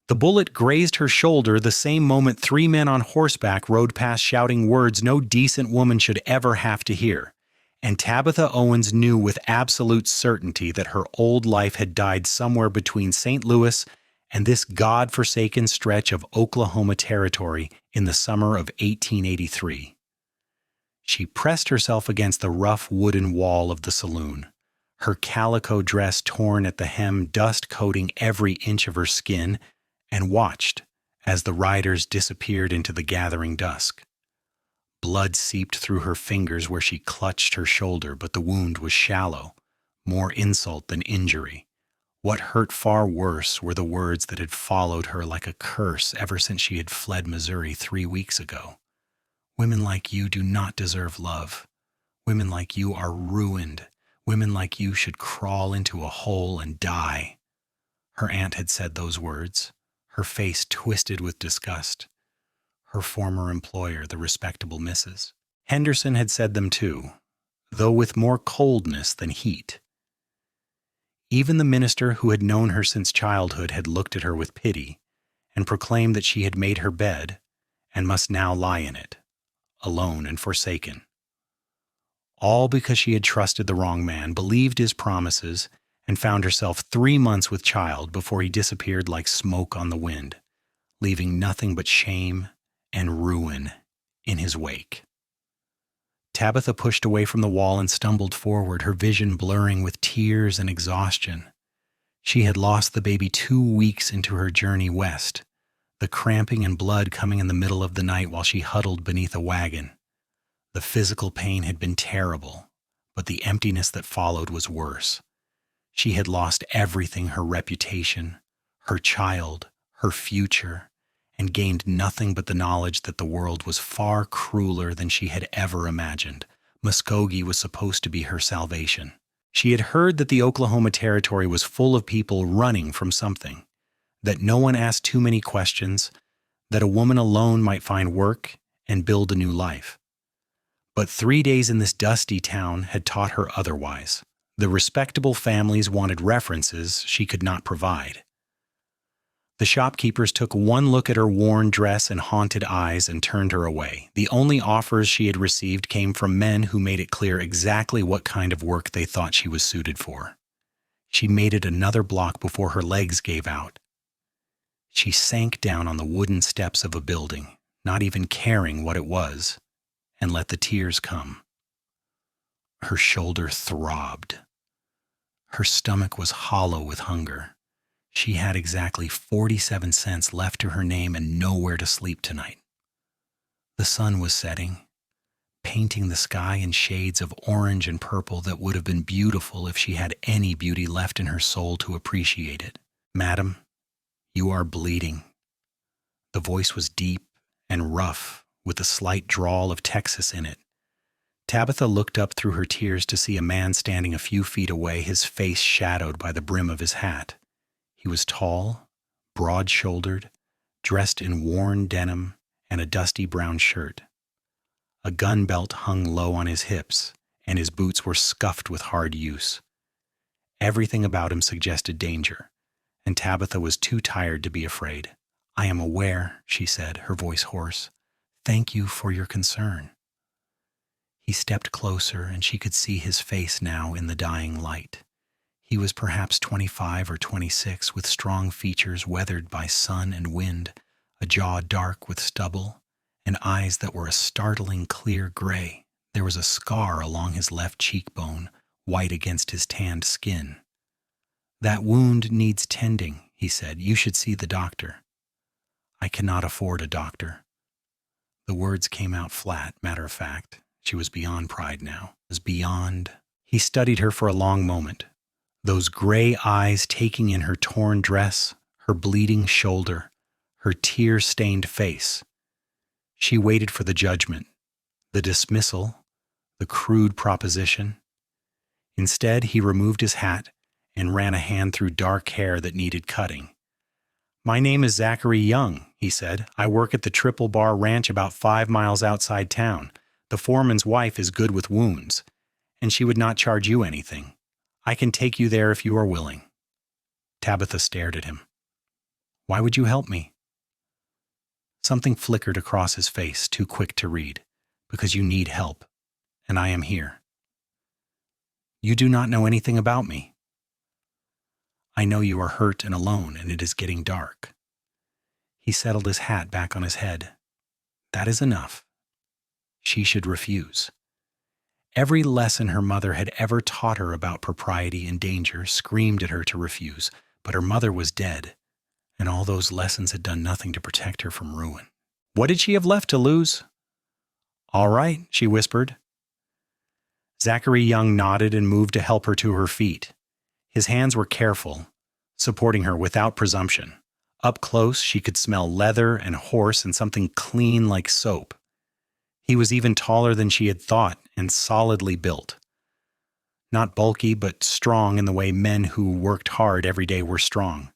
The bullet grazed her shoulder the same moment 3 men on horseback rode past shouting words no decent woman should ever have to hear. And Tabitha Owens knew with absolute certainty that her old life had died somewhere between St. Louis and this God-forsaken stretch of Oklahoma territory in the summer of 1883. She pressed herself against the rough wooden wall of the saloon, her calico dress torn at the hem, dust coating every inch of her skin, and watched as the riders disappeared into the gathering dusk. Blood seeped through her fingers where she clutched her shoulder, but the wound was shallow, more insult than injury. What hurt far worse were the words that had followed her like a curse ever since she had fled Missouri 3 weeks ago. Women like you do not deserve love. Women like you are ruined. Women like you should crawl into a hole and die. Her aunt had said those words, her face twisted with disgust. Her former employer, the respectable Mrs. Henderson, had said them too, though with more coldness than heat. Even the minister who had known her since childhood had looked at her with pity and proclaimed that she had made her bed and must now lie in it, alone and forsaken. All because she had trusted the wrong man, believed his promises, and found herself 3 months with child before he disappeared like smoke on the wind, leaving nothing but shame and ruin in his wake. Tabitha pushed away from the wall and stumbled forward, her vision blurring with tears and exhaustion. She had lost the baby 2 weeks into her journey west, the cramping and blood coming in the middle of the night while she huddled beneath a wagon. The physical pain had been terrible, but the emptiness that followed was worse. She had lost everything: her reputation, her child, her future, and gained nothing but the knowledge that the world was far crueler than she had ever imagined. Muskogee was supposed to be her salvation. She had heard that the Oklahoma Territory was full of people running from something, that no one asked too many questions, that a woman alone might find work and build a new life. But 3 days in this dusty town had taught her otherwise. The respectable families wanted references she could not provide. The shopkeepers took one look at her worn dress and haunted eyes and turned her away. The only offers she had received came from men who made it clear exactly what kind of work they thought she was suited for. She made it another block before her legs gave out. She sank down on the wooden steps of a building, not even caring what it was, and let the tears come. Her shoulder throbbed. Her stomach was hollow with hunger. She had exactly 47 cents left to her name and nowhere to sleep tonight. The sun was setting, painting the sky in shades of orange and purple that would have been beautiful if she had any beauty left in her soul to appreciate it. "Madam, you are bleeding." The voice was deep and rough, with a slight drawl of Texas in it. Tabitha looked up through her tears to see a man standing a few feet away, his face shadowed by the brim of his hat. He was tall, broad-shouldered, dressed in worn denim and a dusty brown shirt. A gun belt hung low on his hips, and his boots were scuffed with hard use. Everything about him suggested danger, and Tabitha was too tired to be afraid. "I am aware," she said, her voice hoarse. "Thank you for your concern." He stepped closer, and she could see his face now in the dying light. He was perhaps 25 or 26, with strong features weathered by sun and wind, a jaw dark with stubble, and eyes that were a startling clear gray. There was a scar along his left cheekbone, white against his tanned skin. "That wound needs tending," he said. "You should see the doctor." "I cannot afford a doctor." The words came out flat, matter of fact. She was beyond pride now. Was beyond. He studied her for a long moment, those gray eyes taking in her torn dress, her bleeding shoulder, her tear-stained face. She waited for the judgment, the dismissal, the crude proposition. Instead, he removed his hat and ran a hand through dark hair that needed cutting. "My name is Zachary Young," he said. "I work at the Triple Bar Ranch about 5 miles outside town. The foreman's wife is good with wounds, and she would not charge you anything. I can take you there if you are willing." Tabitha stared at him. Why would you help me? Something flickered across his face, too quick to read. Because you need help, and I am here. You do not know anything about me. I know you are hurt and alone, and it is getting dark. He settled his hat back on his head. That is enough. She should refuse. Every lesson her mother had ever taught her about propriety and danger screamed at her to refuse, but her mother was dead, and all those lessons had done nothing to protect her from ruin. What did she have left to lose? All right, she whispered. Zachary Young nodded and moved to help her to her feet. His hands were careful, supporting her without presumption. Up close, she could smell leather and horse and something clean like soap. He was even taller than she had thought and solidly built. Not bulky, but strong in the way men who worked hard every day were strong.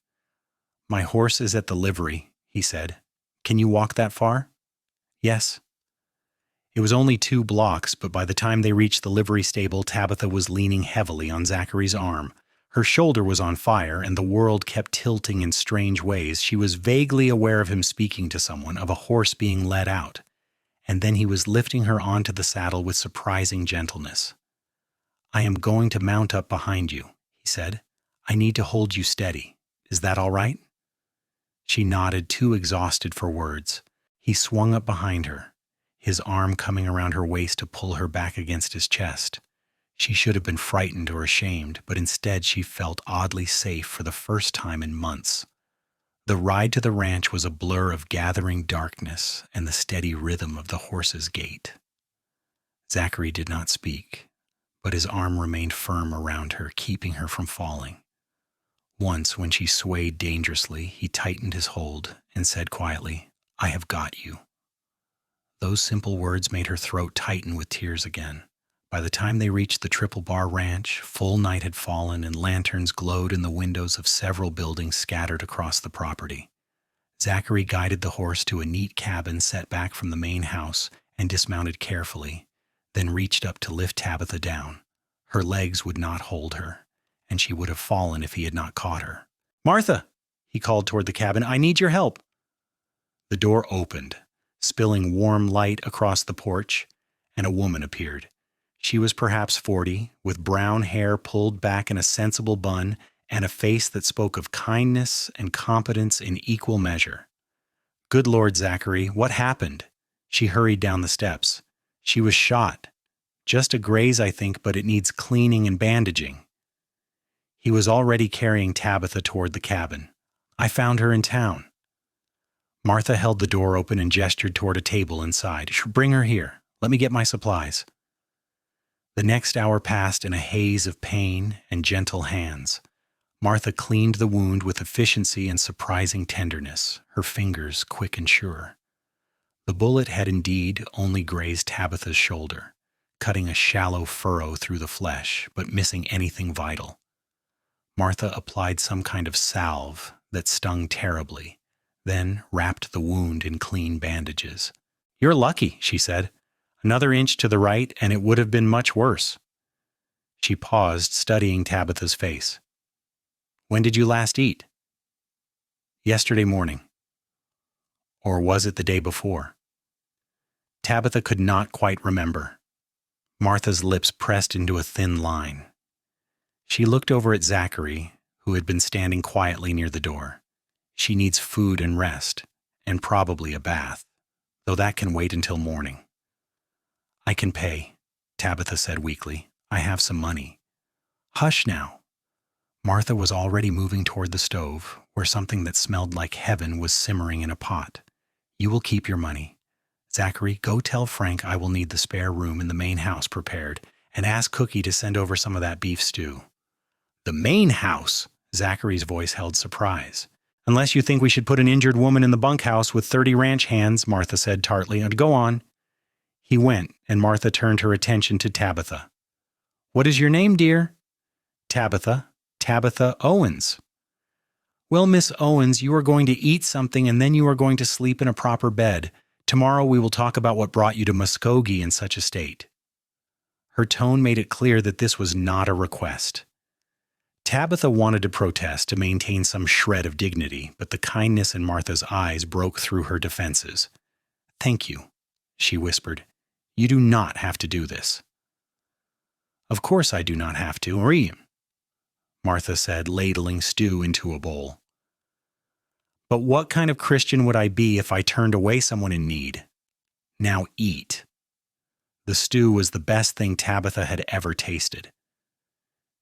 My horse is at the livery, he said. Can you walk that far? Yes. It was only 2 blocks, but by the time they reached the livery stable, Tabitha was leaning heavily on Zachary's arm. Her shoulder was on fire, and the world kept tilting in strange ways. She was vaguely aware of him speaking to someone, of a horse being led out. And then he was lifting her onto the saddle with surprising gentleness. I am going to mount up behind you, he said. I need to hold you steady. Is that all right? She nodded, too exhausted for words. He swung up behind her, his arm coming around her waist to pull her back against his chest. She should have been frightened or ashamed, but instead she felt oddly safe for the first time in months. The ride to the ranch was a blur of gathering darkness and the steady rhythm of the horse's gait. Zachary did not speak, but his arm remained firm around her, keeping her from falling. Once, when she swayed dangerously, he tightened his hold and said quietly, I have got you. Those simple words made her throat tighten with tears again. By the time they reached the Triple Bar Ranch, full night had fallen and lanterns glowed in the windows of several buildings scattered across the property. Zachary guided the horse to a neat cabin set back from the main house and dismounted carefully, then reached up to lift Tabitha down. Her legs would not hold her, and she would have fallen if he had not caught her. Martha, he called toward the cabin, I need your help. The door opened, spilling warm light across the porch, and a woman appeared. She was perhaps 40, with brown hair pulled back in a sensible bun and a face that spoke of kindness and competence in equal measure. Good Lord, Zachary, what happened? She hurried down the steps. She was shot. Just a graze, I think, but it needs cleaning and bandaging. He was already carrying Tabitha toward the cabin. I found her in town. Martha held the door open and gestured toward a table inside. Bring her here. Let me get my supplies. The next hour passed in a haze of pain and gentle hands. Martha cleaned the wound with efficiency and surprising tenderness, her fingers quick and sure. The bullet had indeed only grazed Tabitha's shoulder, cutting a shallow furrow through the flesh, but missing anything vital. Martha applied some kind of salve that stung terribly, then wrapped the wound in clean bandages. You're lucky, she said. Another inch to the right, and it would have been much worse. She paused, studying Tabitha's face. When did you last eat? Yesterday morning. Or was it the day before? Tabitha could not quite remember. Martha's lips pressed into a thin line. She looked over at Zachary, who had been standing quietly near the door. She needs food and rest, and probably a bath, though that can wait until morning. I can pay, Tabitha said weakly. I have some money. Hush now. Martha was already moving toward the stove, where something that smelled like heaven was simmering in a pot. You will keep your money. Zachary, go tell Frank I will need the spare room in the main house prepared, and ask Cookie to send over some of that beef stew. The main house? Zachary's voice held surprise. Unless you think we should put an injured woman in the bunkhouse with 30 ranch hands, Martha said tartly. Go on. He went, and Martha turned her attention to Tabitha. What is your name, dear? Tabitha Owens. Well, Miss Owens, you are going to eat something and then you are going to sleep in a proper bed. Tomorrow we will talk about what brought you to Muskogee in such a state. Her tone made it clear that this was not a request. Tabitha wanted to protest to maintain some shred of dignity, but the kindness in Martha's eyes broke through her defenses. "Thank you," she whispered. "You do not have to do this." "Of course I do not have to, Martha said, ladling stew into a bowl. "But what kind of Christian would I be if I turned away someone in need? Now eat." The stew was the best thing Tabitha had ever tasted.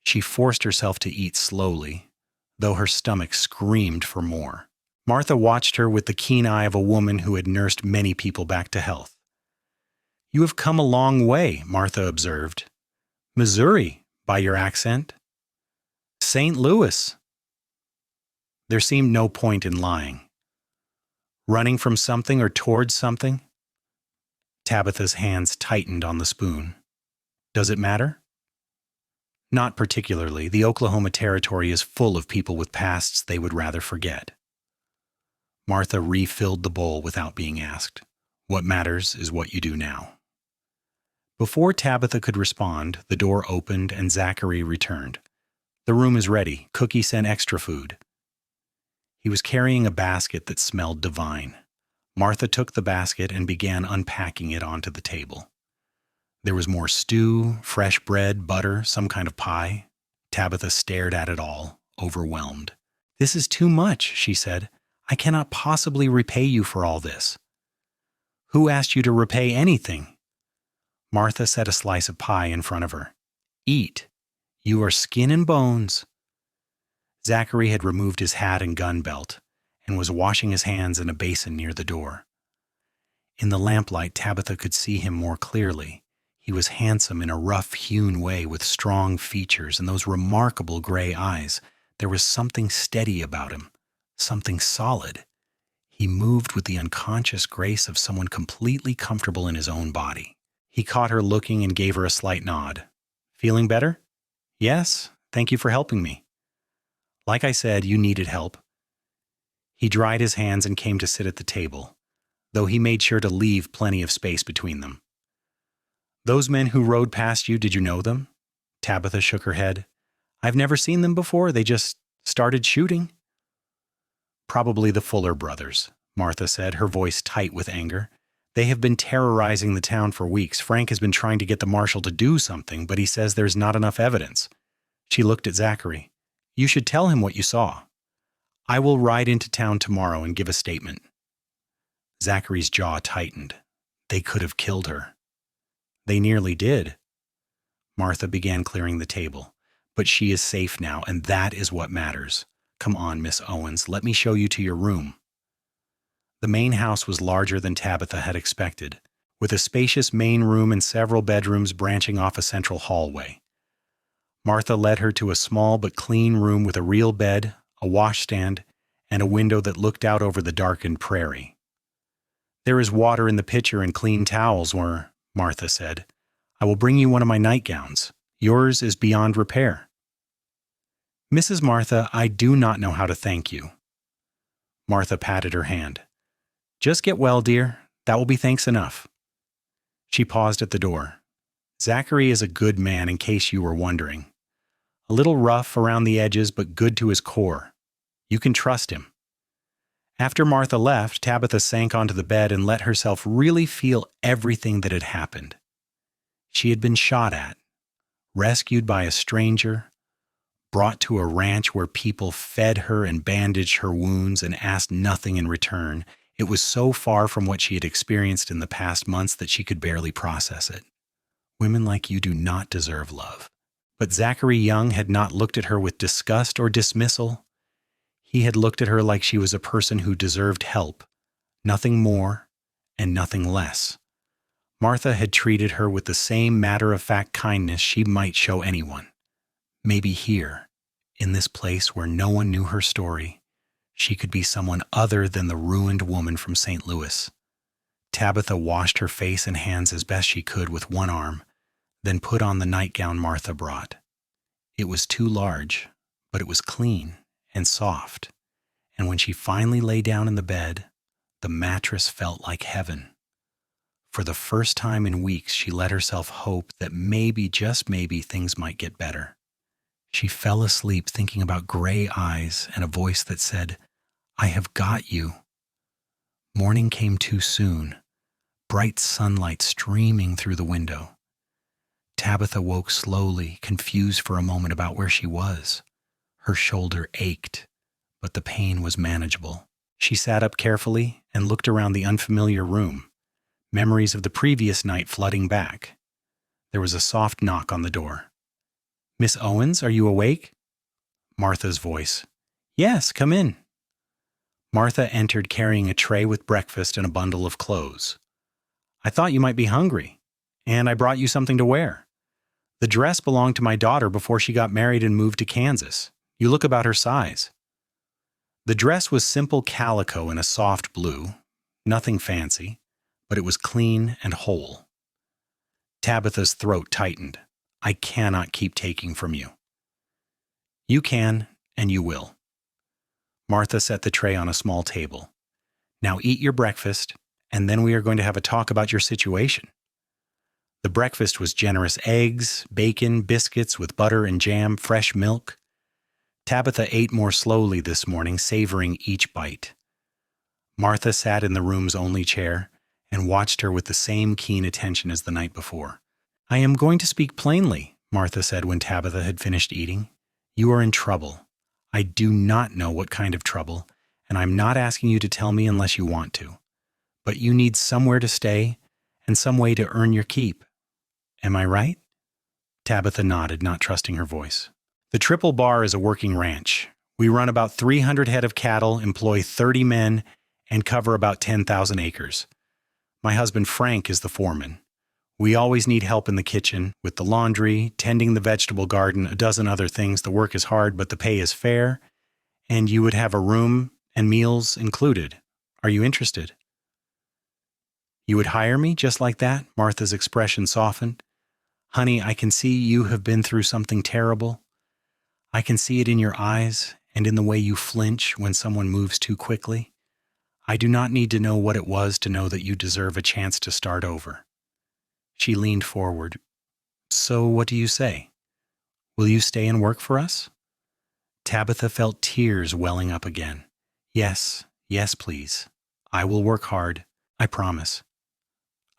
She forced herself to eat slowly, though her stomach screamed for more. Martha watched her with the keen eye of a woman who had nursed many people back to health. "You have come a long way," Martha observed. "Missouri, by your accent." "St. Louis." There seemed no point in lying. Running from something or towards something? Tabitha's hands tightened on the spoon. "Does it matter?" "Not particularly. The Oklahoma Territory is full of people with pasts they would rather forget." Martha refilled the bowl without being asked. "What matters is what you do now." Before Tabitha could respond, the door opened and Zachary returned. "The room is ready. Cookie sent extra food." He was carrying a basket that smelled divine. Martha took the basket and began unpacking it onto the table. There was more stew, fresh bread, butter, some kind of pie. Tabitha stared at it all, overwhelmed. "This is too much," she said. "I cannot possibly repay you for all this." "Who asked you to repay anything?" Martha set a slice of pie in front of her. "Eat. You are skin and bones." Zachary had removed his hat and gun belt and was washing his hands in a basin near the door. In the lamplight, Tabitha could see him more clearly. He was handsome in a rough-hewn way with strong features and those remarkable gray eyes. There was something steady about him, something solid. He moved with the unconscious grace of someone completely comfortable in his own body. He caught her looking and gave her a slight nod. "Feeling better?" "Yes, thank you for helping me." "Like I said, you needed help." He dried his hands and came to sit at the table, though he made sure to leave plenty of space between them. "Those men who rode past you, did you know them?" Tabitha shook her head. "I've never seen them before. They just started shooting." "Probably the Fuller brothers," Martha said, her voice tight with anger. "They have been terrorizing the town for weeks. Frank has been trying to get the marshal to do something, but he says there's not enough evidence." She looked at Zachary. "You should tell him what you saw." "I will ride into town tomorrow and give a statement." Zachary's jaw tightened. They could have killed her. "They nearly did." Martha began clearing the table. "But she is safe now, and that is what matters. Come on, Miss Owens, let me show you to your room." The main house was larger than Tabitha had expected, with a spacious main room and several bedrooms branching off a central hallway. Martha led her to a small but clean room with a real bed, a washstand, and a window that looked out over the darkened prairie. "There is water in the pitcher and clean towels," Martha said. "I will bring you one of my nightgowns. Yours is beyond repair." "Mrs. Martha, I do not know how to thank you." Martha patted her hand. "Just get well, dear. That will be thanks enough." She paused at the door. "Zachary is a good man, in case you were wondering. A little rough around the edges, but good to his core. You can trust him." After Martha left, Tabitha sank onto the bed and let herself really feel everything that had happened. She had been shot at, rescued by a stranger, brought to a ranch where people fed her and bandaged her wounds and asked nothing in return. It was so far from what she had experienced in the past months that she could barely process it. Women like you do not deserve love. But Zachary Young had not looked at her with disgust or dismissal. He had looked at her like she was a person who deserved help, nothing more and nothing less. Martha had treated her with the same matter-of-fact kindness she might show anyone. Maybe here, in this place where no one knew her story, she could be someone other than the ruined woman from St. Louis. Tabitha washed her face and hands as best she could with one arm, then put on the nightgown Martha brought. It was too large, but it was clean and soft, and when she finally lay down in the bed, the mattress felt like heaven. For the first time in weeks, she let herself hope that maybe, just maybe, things might get better. She fell asleep thinking about gray eyes and a voice that said, "I have got you." Morning came too soon, bright sunlight streaming through the window. Tabitha woke slowly, confused for a moment about where she was. Her shoulder ached, but the pain was manageable. She sat up carefully and looked around the unfamiliar room, memories of the previous night flooding back. There was a soft knock on the door. "Miss Owens, are you awake?" Martha's voice. "Yes, come in." Martha entered carrying a tray with breakfast and a bundle of clothes. "I thought you might be hungry, and I brought you something to wear. The dress belonged to my daughter before she got married and moved to Kansas. You look about her size." The dress was simple calico in a soft blue, nothing fancy, but it was clean and whole. Tabitha's throat tightened. "I cannot keep taking from you." "You can, and you will." Martha set the tray on a small table. "Now eat your breakfast, and then we are going to have a talk about your situation." The breakfast was generous eggs, bacon, biscuits with butter and jam, fresh milk. Tabitha ate more slowly this morning, savoring each bite. Martha sat in the room's only chair and watched her with the same keen attention as the night before. "I am going to speak plainly," Martha said when Tabitha had finished eating. "You are in trouble. I do not know what kind of trouble, and I'm not asking you to tell me unless you want to. But you need somewhere to stay and some way to earn your keep. Am I right?" Tabitha nodded, not trusting her voice. "The Triple Bar is a working ranch. We run about 300 head of cattle, employ 30 men, and cover about 10,000 acres. My husband Frank is the foreman. We always need help in the kitchen, with the laundry, tending the vegetable garden, a dozen other things. The work is hard, but the pay is fair, and you would have a room and meals included. Are you interested?" "You would hire me just like that?" Martha's expression softened. "Honey, I can see you have been through something terrible. I can see it in your eyes and in the way you flinch when someone moves too quickly. I do not need to know what it was to know that you deserve a chance to start over." She leaned forward. "So what do you say? Will you stay and work for us?" Tabitha felt tears welling up again. "Yes, yes, please. I will work hard. I promise."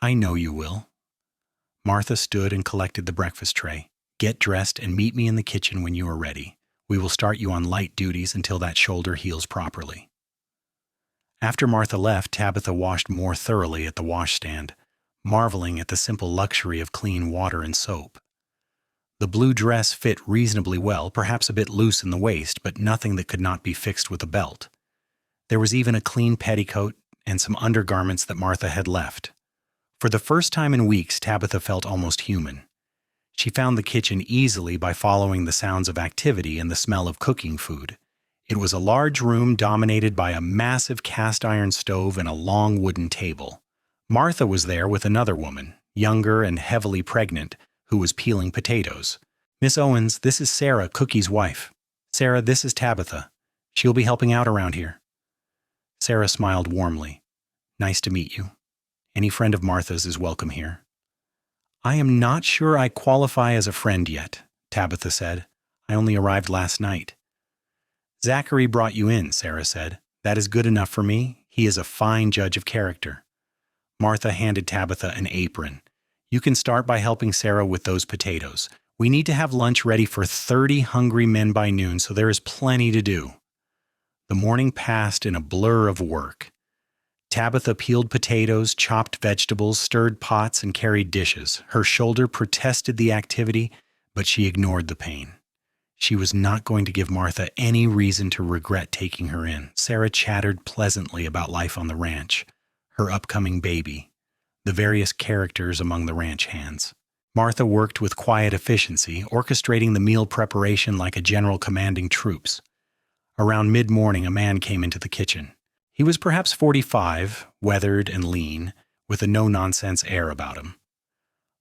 "I know you will." Martha stood and collected the breakfast tray. "Get dressed and meet me in the kitchen when you are ready. We will start you on light duties until that shoulder heals properly." After Martha left, Tabitha washed more thoroughly at the washstand, marveling at the simple luxury of clean water and soap. The blue dress fit reasonably well, perhaps a bit loose in the waist, but nothing that could not be fixed with a belt. There was even a clean petticoat and some undergarments that Martha had left. For the first time in weeks, Tabitha felt almost human. She found the kitchen easily by following the sounds of activity and the smell of cooking food. It was a large room dominated by a massive cast-iron stove and a long wooden table. Martha was there with another woman, younger and heavily pregnant, who was peeling potatoes. "Miss Owens, this is Sarah, Cookie's wife. Sarah, this is Tabitha. She'll be helping out around here." Sarah smiled warmly. "Nice to meet you. Any friend of Martha's is welcome here." "I am not sure I qualify as a friend yet," Tabitha said. "I only arrived last night." "Zachary brought you in," Sarah said. "That is good enough for me. He is a fine judge of character." Martha handed Tabitha an apron. "You can start by helping Sarah with those potatoes. We need to have lunch ready for 30 hungry men by noon, so there is plenty to do." The morning passed in a blur of work. Tabitha peeled potatoes, chopped vegetables, stirred pots, and carried dishes. Her shoulder protested the activity, but she ignored the pain. She was not going to give Martha any reason to regret taking her in. Sarah chattered pleasantly about life on the ranch, her upcoming baby, the various characters among the ranch hands. Martha worked with quiet efficiency, orchestrating the meal preparation like a general commanding troops. Around mid-morning, a man came into the kitchen. He was perhaps 45, weathered and lean, with a no-nonsense air about him.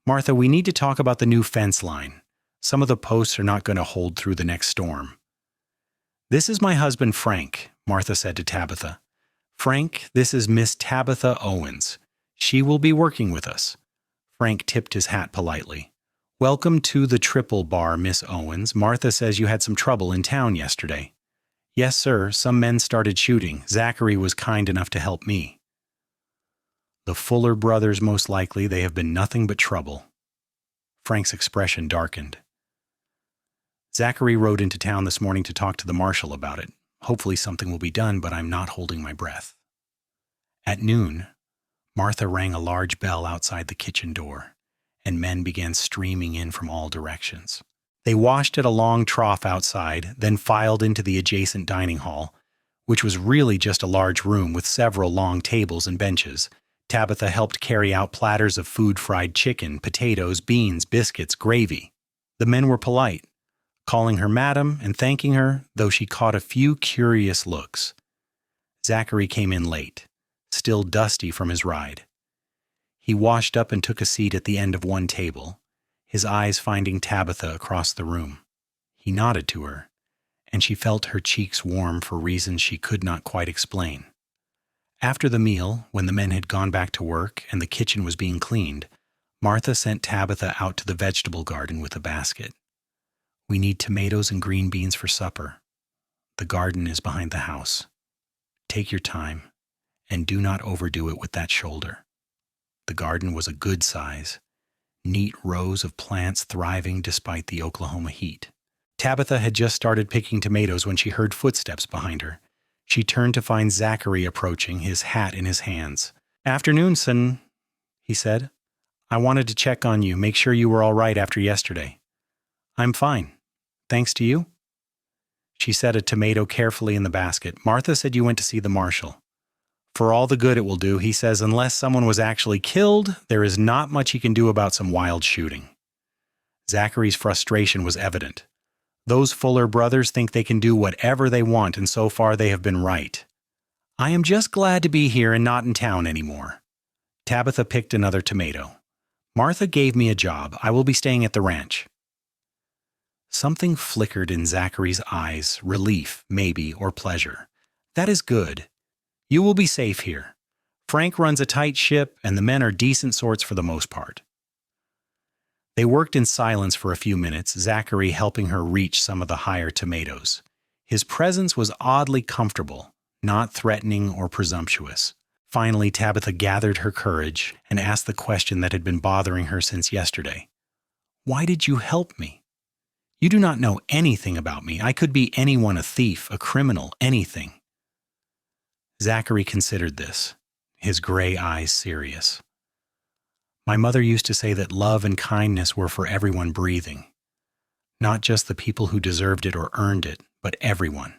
"Martha, we need to talk about the new fence line. Some of the posts are not going to hold through the next storm." "This is my husband, Frank," Martha said to Tabitha. "Frank, this is Miss Tabitha Owens. She will be working with us." Frank tipped his hat politely. "Welcome to the Triple Bar, Miss Owens. Martha says you had some trouble in town yesterday." "Yes, sir. Some men started shooting. Zachary was kind enough to help me." "The Fuller brothers, most likely. They have been nothing but trouble." Frank's expression darkened. "Zachary rode into town this morning to talk to the marshal about it. Hopefully something will be done, but I'm not holding my breath." At noon, Martha rang a large bell outside the kitchen door, and men began streaming in from all directions. They washed at a long trough outside, then filed into the adjacent dining hall, which was really just a large room with several long tables and benches. Tabitha helped carry out platters of food-fried chicken, potatoes, beans, biscuits, gravy. The men were polite, calling her madam and thanking her, though she caught a few curious looks. Zachary came in late, still dusty from his ride. He washed up and took a seat at the end of one table, his eyes finding Tabitha across the room. He nodded to her, and she felt her cheeks warm for reasons she could not quite explain. After the meal, when the men had gone back to work and the kitchen was being cleaned, Martha sent Tabitha out to the vegetable garden with a basket. "We need tomatoes and green beans for supper. The garden is behind the house. Take your time, and do not overdo it with that shoulder." The garden was a good size, neat rows of plants thriving despite the Oklahoma heat. Tabitha had just started picking tomatoes when she heard footsteps behind her. She turned to find Zachary approaching, his hat in his hands. "Afternoon, son," he said. "I wanted to check on you, make sure you were all right after yesterday." "I'm fine. Thanks to you." She set a tomato carefully in the basket. "Martha said you went to see the marshal. For all the good it will do, he says unless someone was actually killed, there is not much he can do about some wild shooting." Zachary's frustration was evident. Those Fuller brothers think they can do whatever they want, and so far they have been right. "I am just glad to be here and not in town anymore." Tabitha picked another tomato. "Martha gave me a job. I will be staying at the ranch." Something flickered in Zachary's eyes, relief, maybe, or pleasure. "That is good. You will be safe here. Frank runs a tight ship, and the men are decent sorts for the most part." They worked in silence for a few minutes, Zachary helping her reach some of the higher tomatoes. His presence was oddly comfortable, not threatening or presumptuous. Finally, Tabitha gathered her courage and asked the question that had been bothering her since yesterday. "Why did you help me? You do not know anything about me. I could be anyone, a thief, a criminal, anything." Zachary considered this, his gray eyes serious. "My mother used to say that love and kindness were for everyone breathing. Not just the people who deserved it or earned it, but everyone.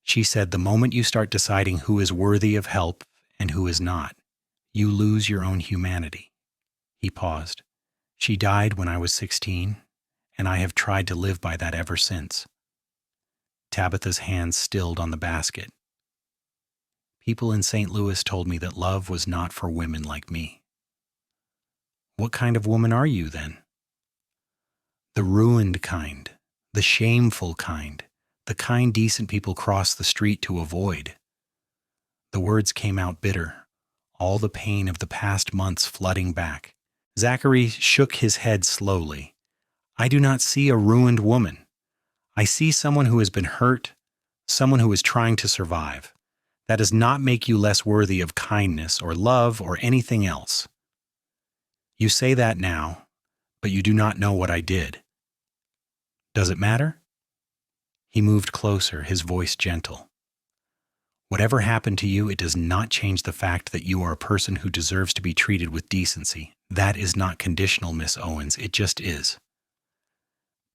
She said the moment you start deciding who is worthy of help and who is not, you lose your own humanity." He paused. "She died when I was 16, and I have tried to live by that ever since." Tabitha's hands stilled on the basket. "People in St. Louis told me that love was not for women like me." "What kind of woman are you, then?" "The ruined kind, the shameful kind, the kind decent people cross the street to avoid." The words came out bitter, all the pain of the past months flooding back. Zachary shook his head slowly. "I do not see a ruined woman. I see someone who has been hurt, someone who is trying to survive. That does not make you less worthy of kindness or love or anything else. You say that now, but you do not know what I did. Does it matter?" He moved closer, his voice gentle. "Whatever happened to you, it does not change the fact that you are a person who deserves to be treated with decency. That is not conditional, Miss Owens. It just is."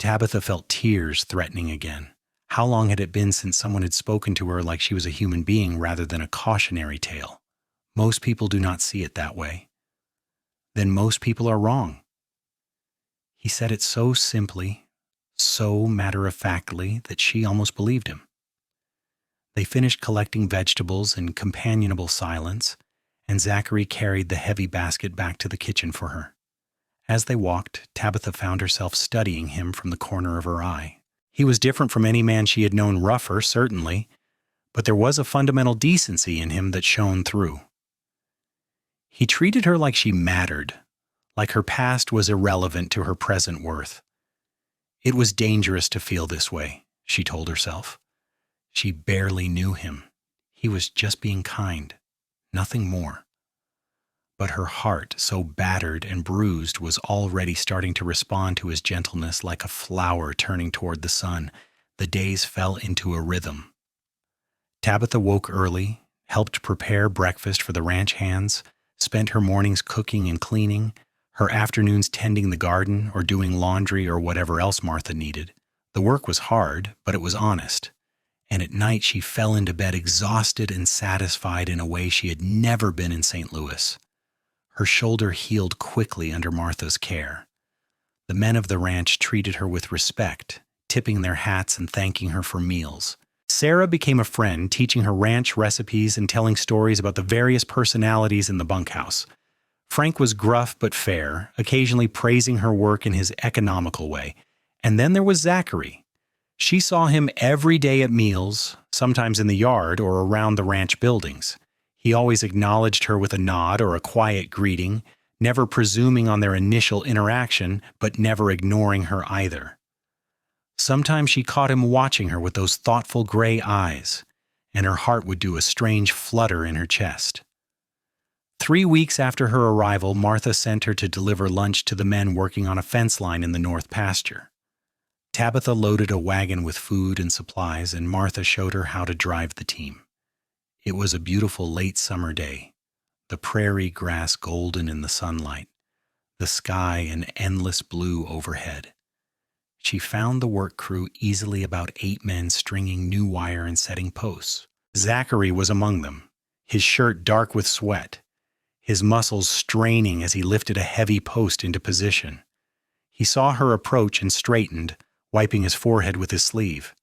Tabitha felt tears threatening again. How long had it been since someone had spoken to her like she was a human being rather than a cautionary tale? Most people do not see it that way. Then most people are wrong. He said it so simply, so matter-of-factly that she almost believed him. They finished collecting vegetables in companionable silence, and Zachary carried the heavy basket back to the kitchen for her. As they walked, Tabitha found herself studying him from the corner of her eye. He was different from any man she had known, rougher, certainly, but there was a fundamental decency in him that shone through. He treated her like she mattered, like her past was irrelevant to her present worth. It was dangerous to feel this way, she told herself. She barely knew him. He was just being kind, nothing more. But her heart, so battered and bruised, was already starting to respond to his gentleness like a flower turning toward the sun. The days fell into a rhythm. Tabitha woke early, helped prepare breakfast for the ranch hands, spent her mornings cooking and cleaning, her afternoons tending the garden or doing laundry or whatever else Martha needed. The work was hard, but it was honest. And at night she fell into bed exhausted and satisfied in a way she had never been in St. Louis. Her shoulder healed quickly under Martha's care. The men of the ranch treated her with respect, tipping their hats and thanking her for meals. Sarah became a friend, teaching her ranch recipes and telling stories about the various personalities in the bunkhouse. Frank was gruff but fair, occasionally praising her work in his economical way. And then there was Zachary. She saw him every day at meals, sometimes in the yard or around the ranch buildings. He always acknowledged her with a nod or a quiet greeting, never presuming on their initial interaction, but never ignoring her either. Sometimes she caught him watching her with those thoughtful gray eyes, and her heart would do a strange flutter in her chest. 3 weeks after her arrival, Martha sent her to deliver lunch to the men working on a fence line in the north pasture. Tabitha loaded a wagon with food and supplies, and Martha showed her how to drive the team. It was a beautiful late summer day, the prairie grass golden in the sunlight, the sky an endless blue overhead. She found the work crew easily about 8 men stringing new wire and setting posts. Zachary was among them, his shirt dark with sweat, his muscles straining as he lifted a heavy post into position. He saw her approach and straightened, wiping his forehead with his sleeve.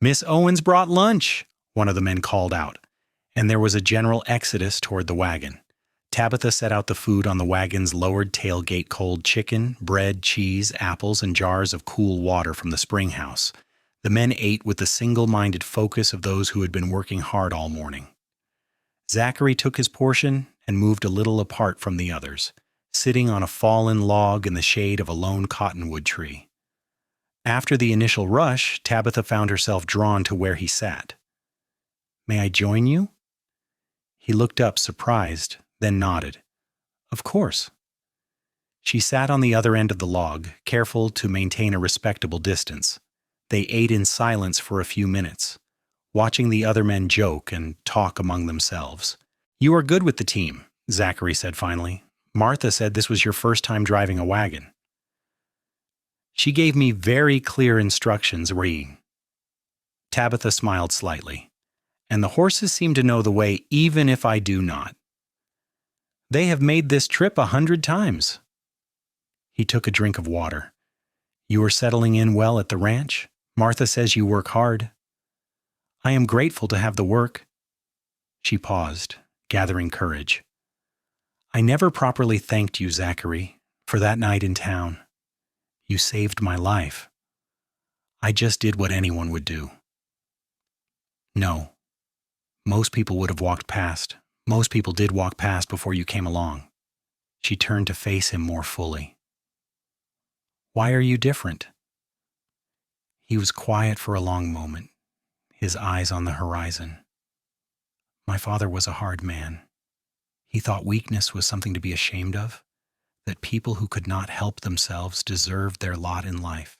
"Miss Owens brought lunch," one of the men called out, and there was a general exodus toward the wagon. Tabitha set out the food on the wagon's lowered tailgate: cold chicken, bread, cheese, apples, and jars of cool water from the spring house. The men ate with the single-minded focus of those who had been working hard all morning. Zachary took his portion and moved a little apart from the others, sitting on a fallen log in the shade of a lone cottonwood tree. After the initial rush, Tabitha found herself drawn to where he sat. "May I join you?" He looked up, surprised, then nodded. "Of course." She sat on the other end of the log, careful to maintain a respectable distance. They ate in silence for a few minutes, watching the other men joke and talk among themselves. "You are good with the team," Zachary said finally. "Martha said this was your first time driving a wagon." "She gave me very clear instructions, Tabitha smiled slightly. "And the horses seem to know the way even if I do not. They have made this trip 100 times. He took a drink of water. "You are settling in well at the ranch? Martha says you work hard." "I am grateful to have the work." She paused, gathering courage. "I never properly thanked you, Zachary, for that night in town. You saved my life. I just did what anyone would do." "No. Most people would have walked past. Most people did walk past before you came along." She turned to face him more fully. "Why are you different?" He was quiet for a long moment, his eyes on the horizon. "My father was a hard man. He thought weakness was something to be ashamed of, that people who could not help themselves deserved their lot in life.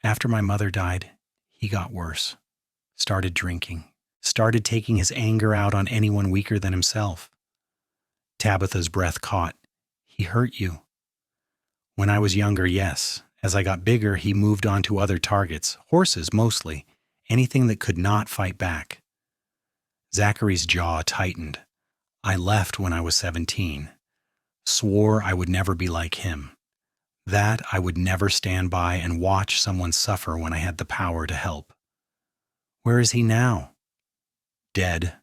After my mother died, he got worse, started drinking, started taking his anger out on anyone weaker than himself." Tabitha's breath caught. "He hurt you?" "When I was younger, yes. As I got bigger, he moved on to other targets, horses mostly, anything that could not fight back." Zachary's jaw tightened. "I left when I was 17. Swore I would never be like him. That I would never stand by and watch someone suffer when I had the power to help." "Where is he now?" "Dead.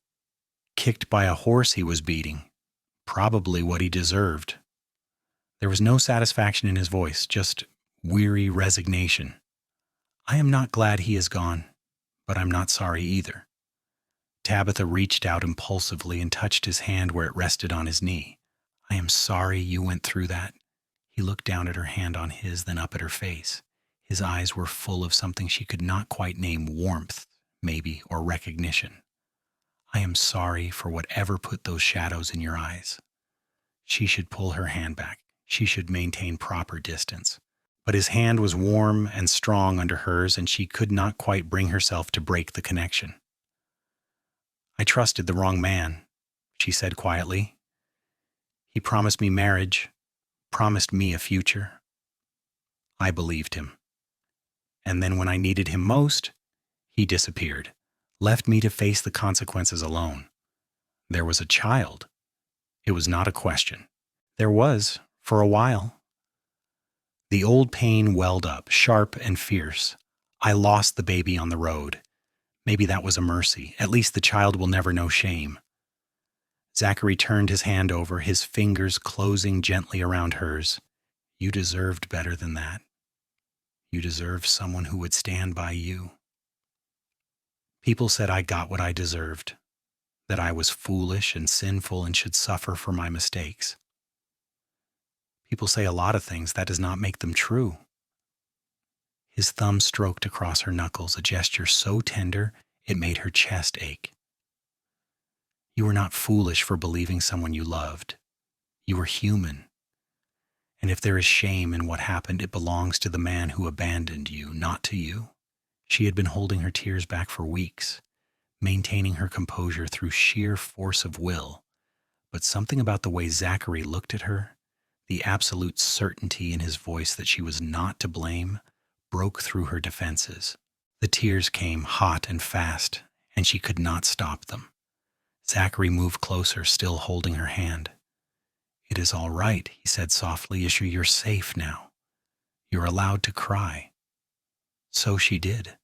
Kicked by a horse he was beating. Probably what he deserved." There was no satisfaction in his voice, just weary resignation. "I am not glad he is gone, but I'm not sorry either." Tabitha reached out impulsively and touched his hand where it rested on his knee. I am sorry you went through that. He looked down at her hand on his, then up at her face. His eyes were full of something she could not quite name: warmth, maybe, or recognition. I am sorry for whatever put those shadows in your eyes. She should pull her hand back. She should maintain proper distance. But his hand was warm and strong under hers, and she could not quite bring herself to break the connection. I trusted the wrong man, she said quietly. He promised me marriage, promised me a future. I believed him. And then when I needed him most, he disappeared, left me to face the consequences alone. There was a child. It was not a question. There was, for a while. The old pain welled up, sharp and fierce. I lost the baby on the road. Maybe that was a mercy. At least the child will never know shame. Zachary turned his hand over, his fingers closing gently around hers. You deserved better than that. You deserved someone who would stand by you. People said I got what I deserved, that I was foolish and sinful and should suffer for my mistakes. People say a lot of things. That does not make them true. His thumb stroked across her knuckles, a gesture so tender it made her chest ache. You were not foolish for believing someone you loved. You were human. And if there is shame in what happened, it belongs to the man who abandoned you, not to you. She had been holding her tears back for weeks, maintaining her composure through sheer force of will. But something about the way Zachary looked at her, the absolute certainty in his voice that she was not to blame, broke through her defenses. The tears came hot and fast, and she could not stop them. Zachary moved closer, still holding her hand. It is all right, he said softly. You're safe now. You're allowed to cry. So she did,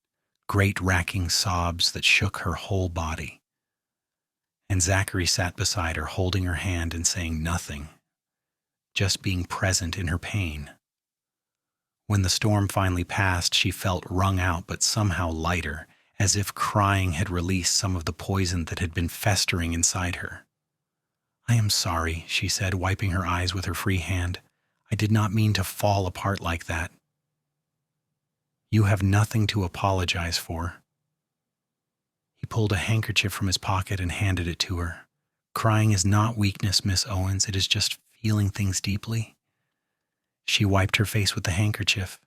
great racking sobs that shook her whole body. And Zachary sat beside her, holding her hand and saying nothing, just being present in her pain. When the storm finally passed, she felt wrung out but somehow lighter, as if crying had released some of the poison that had been festering inside her. I am sorry, she said, wiping her eyes with her free hand. I did not mean to fall apart like that. You have nothing to apologize for. He pulled a handkerchief from his pocket and handed it to her. Crying is not weakness, Miss Owens. It is just feeling things deeply. She wiped her face with the handkerchief,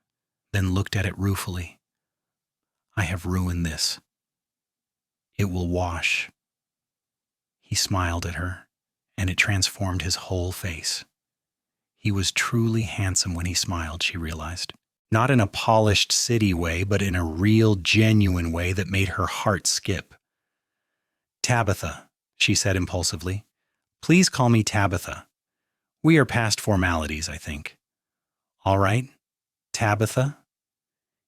then looked at it ruefully. I have ruined this. It will wash. He smiled at her, and it transformed his whole face. He was truly handsome when he smiled, she realized. Not in a polished city way, but in a real, genuine way that made her heart skip. Tabitha, she said impulsively. Please call me Tabitha. We are past formalities, I think. All right, Tabitha.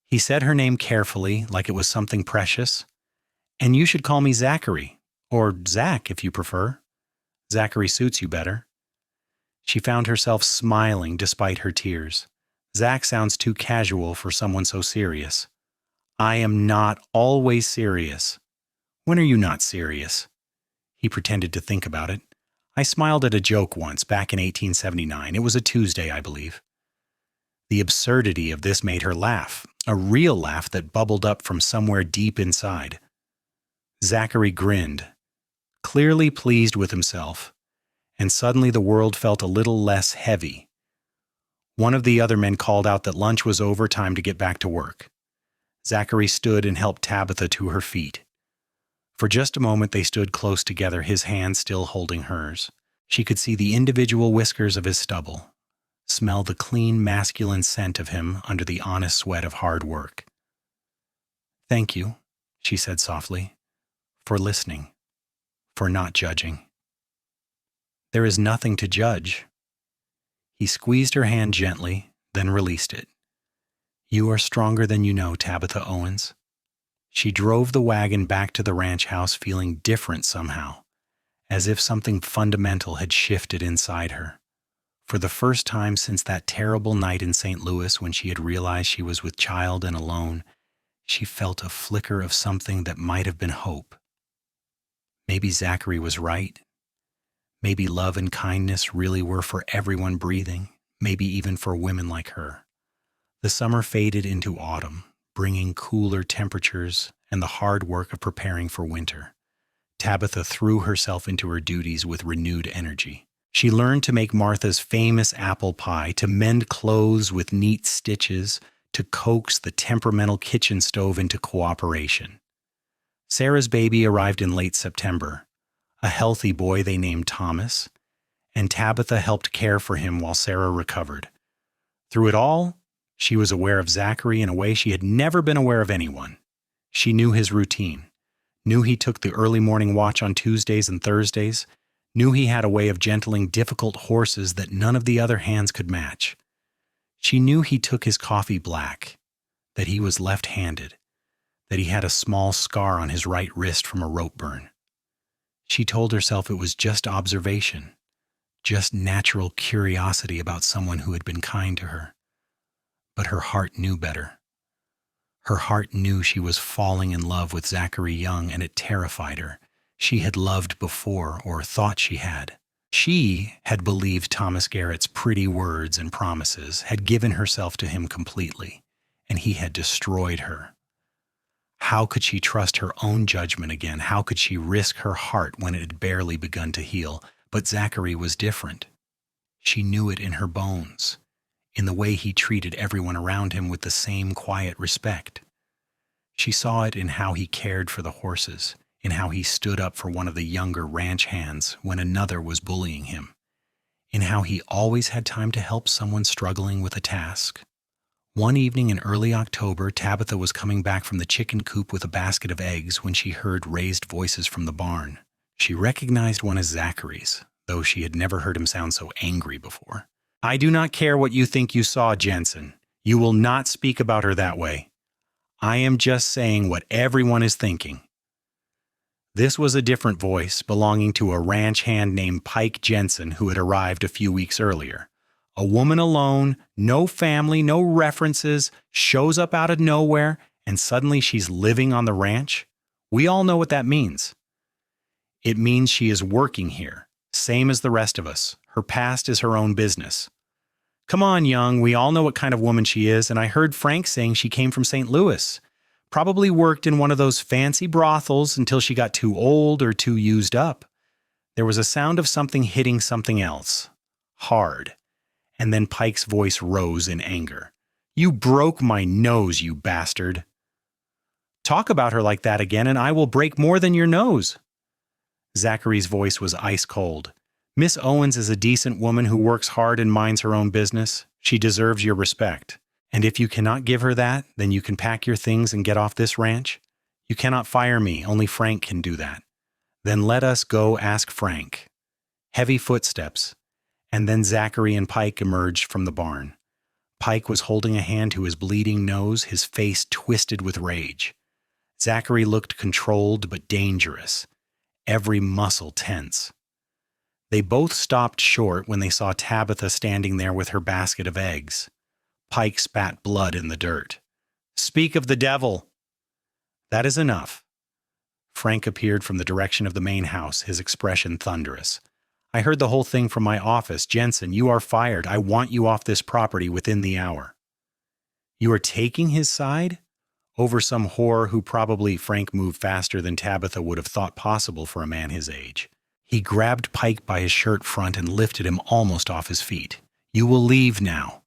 He said her name carefully, like it was something precious. And you should call me Zachary, or Zach if you prefer. Zachary suits you better. She found herself smiling despite her tears. Zach sounds too casual for someone so serious. I am not always serious. When are you not serious? He pretended to think about it. I smiled at a joke once, back in 1879. It was a Tuesday, I believe. The absurdity of this made her laugh, a real laugh that bubbled up from somewhere deep inside. Zachary grinned, clearly pleased with himself, and suddenly the world felt a little less heavy. One of the other men called out that lunch was over, time to get back to work. Zachary stood and helped Tabitha to her feet. For just a moment they stood close together, his hand still holding hers. She could see the individual whiskers of his stubble, smell the clean masculine scent of him under the honest sweat of hard work. Thank you, she said softly, for listening, for not judging. There is nothing to judge. He squeezed her hand gently, then released it. You are stronger than you know, Tabitha Owens. She drove the wagon back to the ranch house feeling different somehow, as if something fundamental had shifted inside her. For the first time since that terrible night in St. Louis when she had realized she was with child and alone, she felt a flicker of something that might have been hope. Maybe Zachary was right. Maybe love and kindness really were for everyone breathing, maybe even for women like her. The summer faded into autumn, bringing cooler temperatures and the hard work of preparing for winter. Tabitha threw herself into her duties with renewed energy. She learned to make Martha's famous apple pie, to mend clothes with neat stitches, to coax the temperamental kitchen stove into cooperation. Sarah's baby arrived in late September, a healthy boy they named Thomas, and Tabitha helped care for him while Sarah recovered. Through it all, she was aware of Zachary in a way she had never been aware of anyone. She knew his routine, knew he took the early morning watch on Tuesdays and Thursdays, knew he had a way of gentling difficult horses that none of the other hands could match. She knew he took his coffee black, that he was left-handed, that he had a small scar on his right wrist from a rope burn. She told herself it was just observation, just natural curiosity about someone who had been kind to her. But her heart knew better. Her heart knew she was falling in love with Zachary Young, and it terrified her. She had loved before, or thought she had. She had believed Thomas Garrett's pretty words and promises, had given herself to him completely, and he had destroyed her. How could she trust her own judgment again? How could she risk her heart when it had barely begun to heal? But Zachary was different. She knew it in her bones, in the way he treated everyone around him with the same quiet respect. She saw it in how he cared for the horses, in how he stood up for one of the younger ranch hands when another was bullying him, in how he always had time to help someone struggling with a task. One evening in early October, Tabitha was coming back from the chicken coop with a basket of eggs when she heard raised voices from the barn. She recognized one as Zachary's, though she had never heard him sound so angry before. "I do not care what you think you saw, Jensen. You will not speak about her that way. I am just saying what everyone is thinking." This was a different voice, belonging to a ranch hand named Pike Jensen, who had arrived a few weeks earlier. A woman alone, no family, no references, shows up out of nowhere, and suddenly she's living on the ranch. We all know what that means. It means she is working here, same as the rest of us. Her past is her own business. Come on, Young, we all know what kind of woman she is, and I heard Frank saying she came from St. Louis. Probably worked in one of those fancy brothels until she got too old or too used up. There was a sound of something hitting something else. Hard. And then Pike's voice rose in anger. "You broke my nose, you bastard." "Talk about her like that again, and I will break more than your nose." Zachary's voice was ice cold. "Miss Owens is a decent woman who works hard and minds her own business. She deserves your respect. And if you cannot give her that, then you can pack your things and get off this ranch. You cannot fire me, only Frank can do that. Then let us go ask Frank." Heavy footsteps, and then Zachary and Pike emerged from the barn. Pike was holding a hand to his bleeding nose, his face twisted with rage. Zachary looked controlled but dangerous, every muscle tense. They both stopped short when they saw Tabitha standing there with her basket of eggs. Pike spat blood in the dirt. "Speak of the devil." "That is enough." Frank appeared from the direction of the main house, his expression thunderous. "I heard the whole thing from my office. Jensen, you are fired. I want you off this property within the hour." "You are taking his side? Over some whore who probably..." Frank moved faster than Tabitha would have thought possible for a man his age. He grabbed Pike by his shirt front and lifted him almost off his feet. "You will leave now.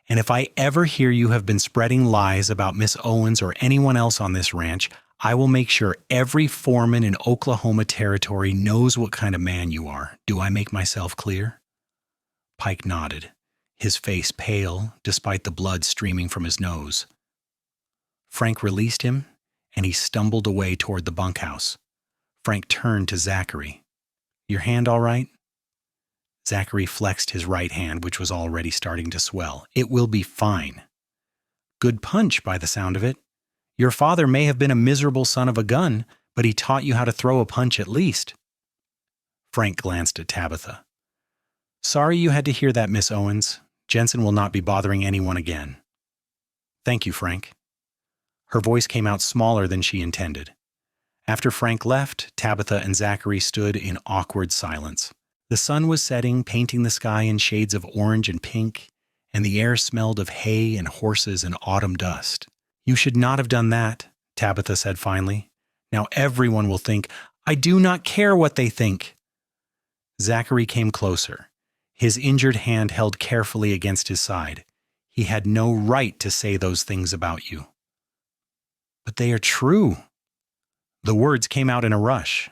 And if I ever hear you have been spreading lies about Miss Owens or anyone else on this ranch, I will make sure every foreman in Oklahoma Territory knows what kind of man you are. Do I make myself clear?" Pike nodded, his face pale despite the blood streaming from his nose. Frank released him, and he stumbled away toward the bunkhouse. Frank turned to Zachary. "Your hand all right?" Zachary flexed his right hand, which was already starting to swell. "It will be fine." "Good punch, by the sound of it. Your father may have been a miserable son of a gun, but he taught you how to throw a punch at least." Frank glanced at Tabitha. "Sorry you had to hear that, Miss Owens. Jensen will not be bothering anyone again." "Thank you, Frank." Her voice came out smaller than she intended. After Frank left, Tabitha and Zachary stood in awkward silence. The sun was setting, painting the sky in shades of orange and pink, and the air smelled of hay and horses and autumn dust. "You should not have done that," Tabitha said finally. "Now everyone will think, I do not care what they think." Zachary came closer, his injured hand held carefully against his side. "He had no right to say those things about you." "But they are true." The words came out in a rush.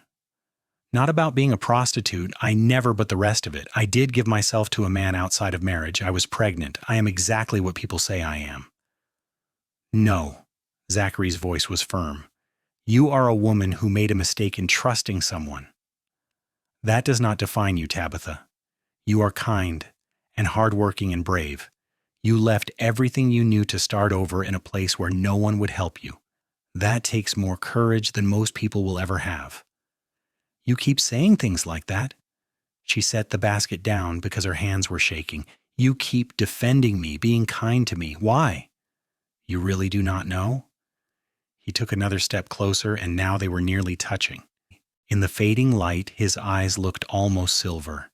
"Not about being a prostitute. I never, but the rest of it. I did give myself to a man outside of marriage. I was pregnant. I am exactly what people say I am." "No." Zachary's voice was firm. "You are a woman who made a mistake in trusting someone. That does not define you, Tabitha. You are kind and hardworking and brave. You left everything you knew to start over in a place where no one would help you. That takes more courage than most people will ever have." "You keep saying things like that." She set the basket down because her hands were shaking. "You keep defending me, being kind to me. Why? You really do not know?" He took another step closer, and now they were nearly touching. In the fading light, his eyes looked almost silver.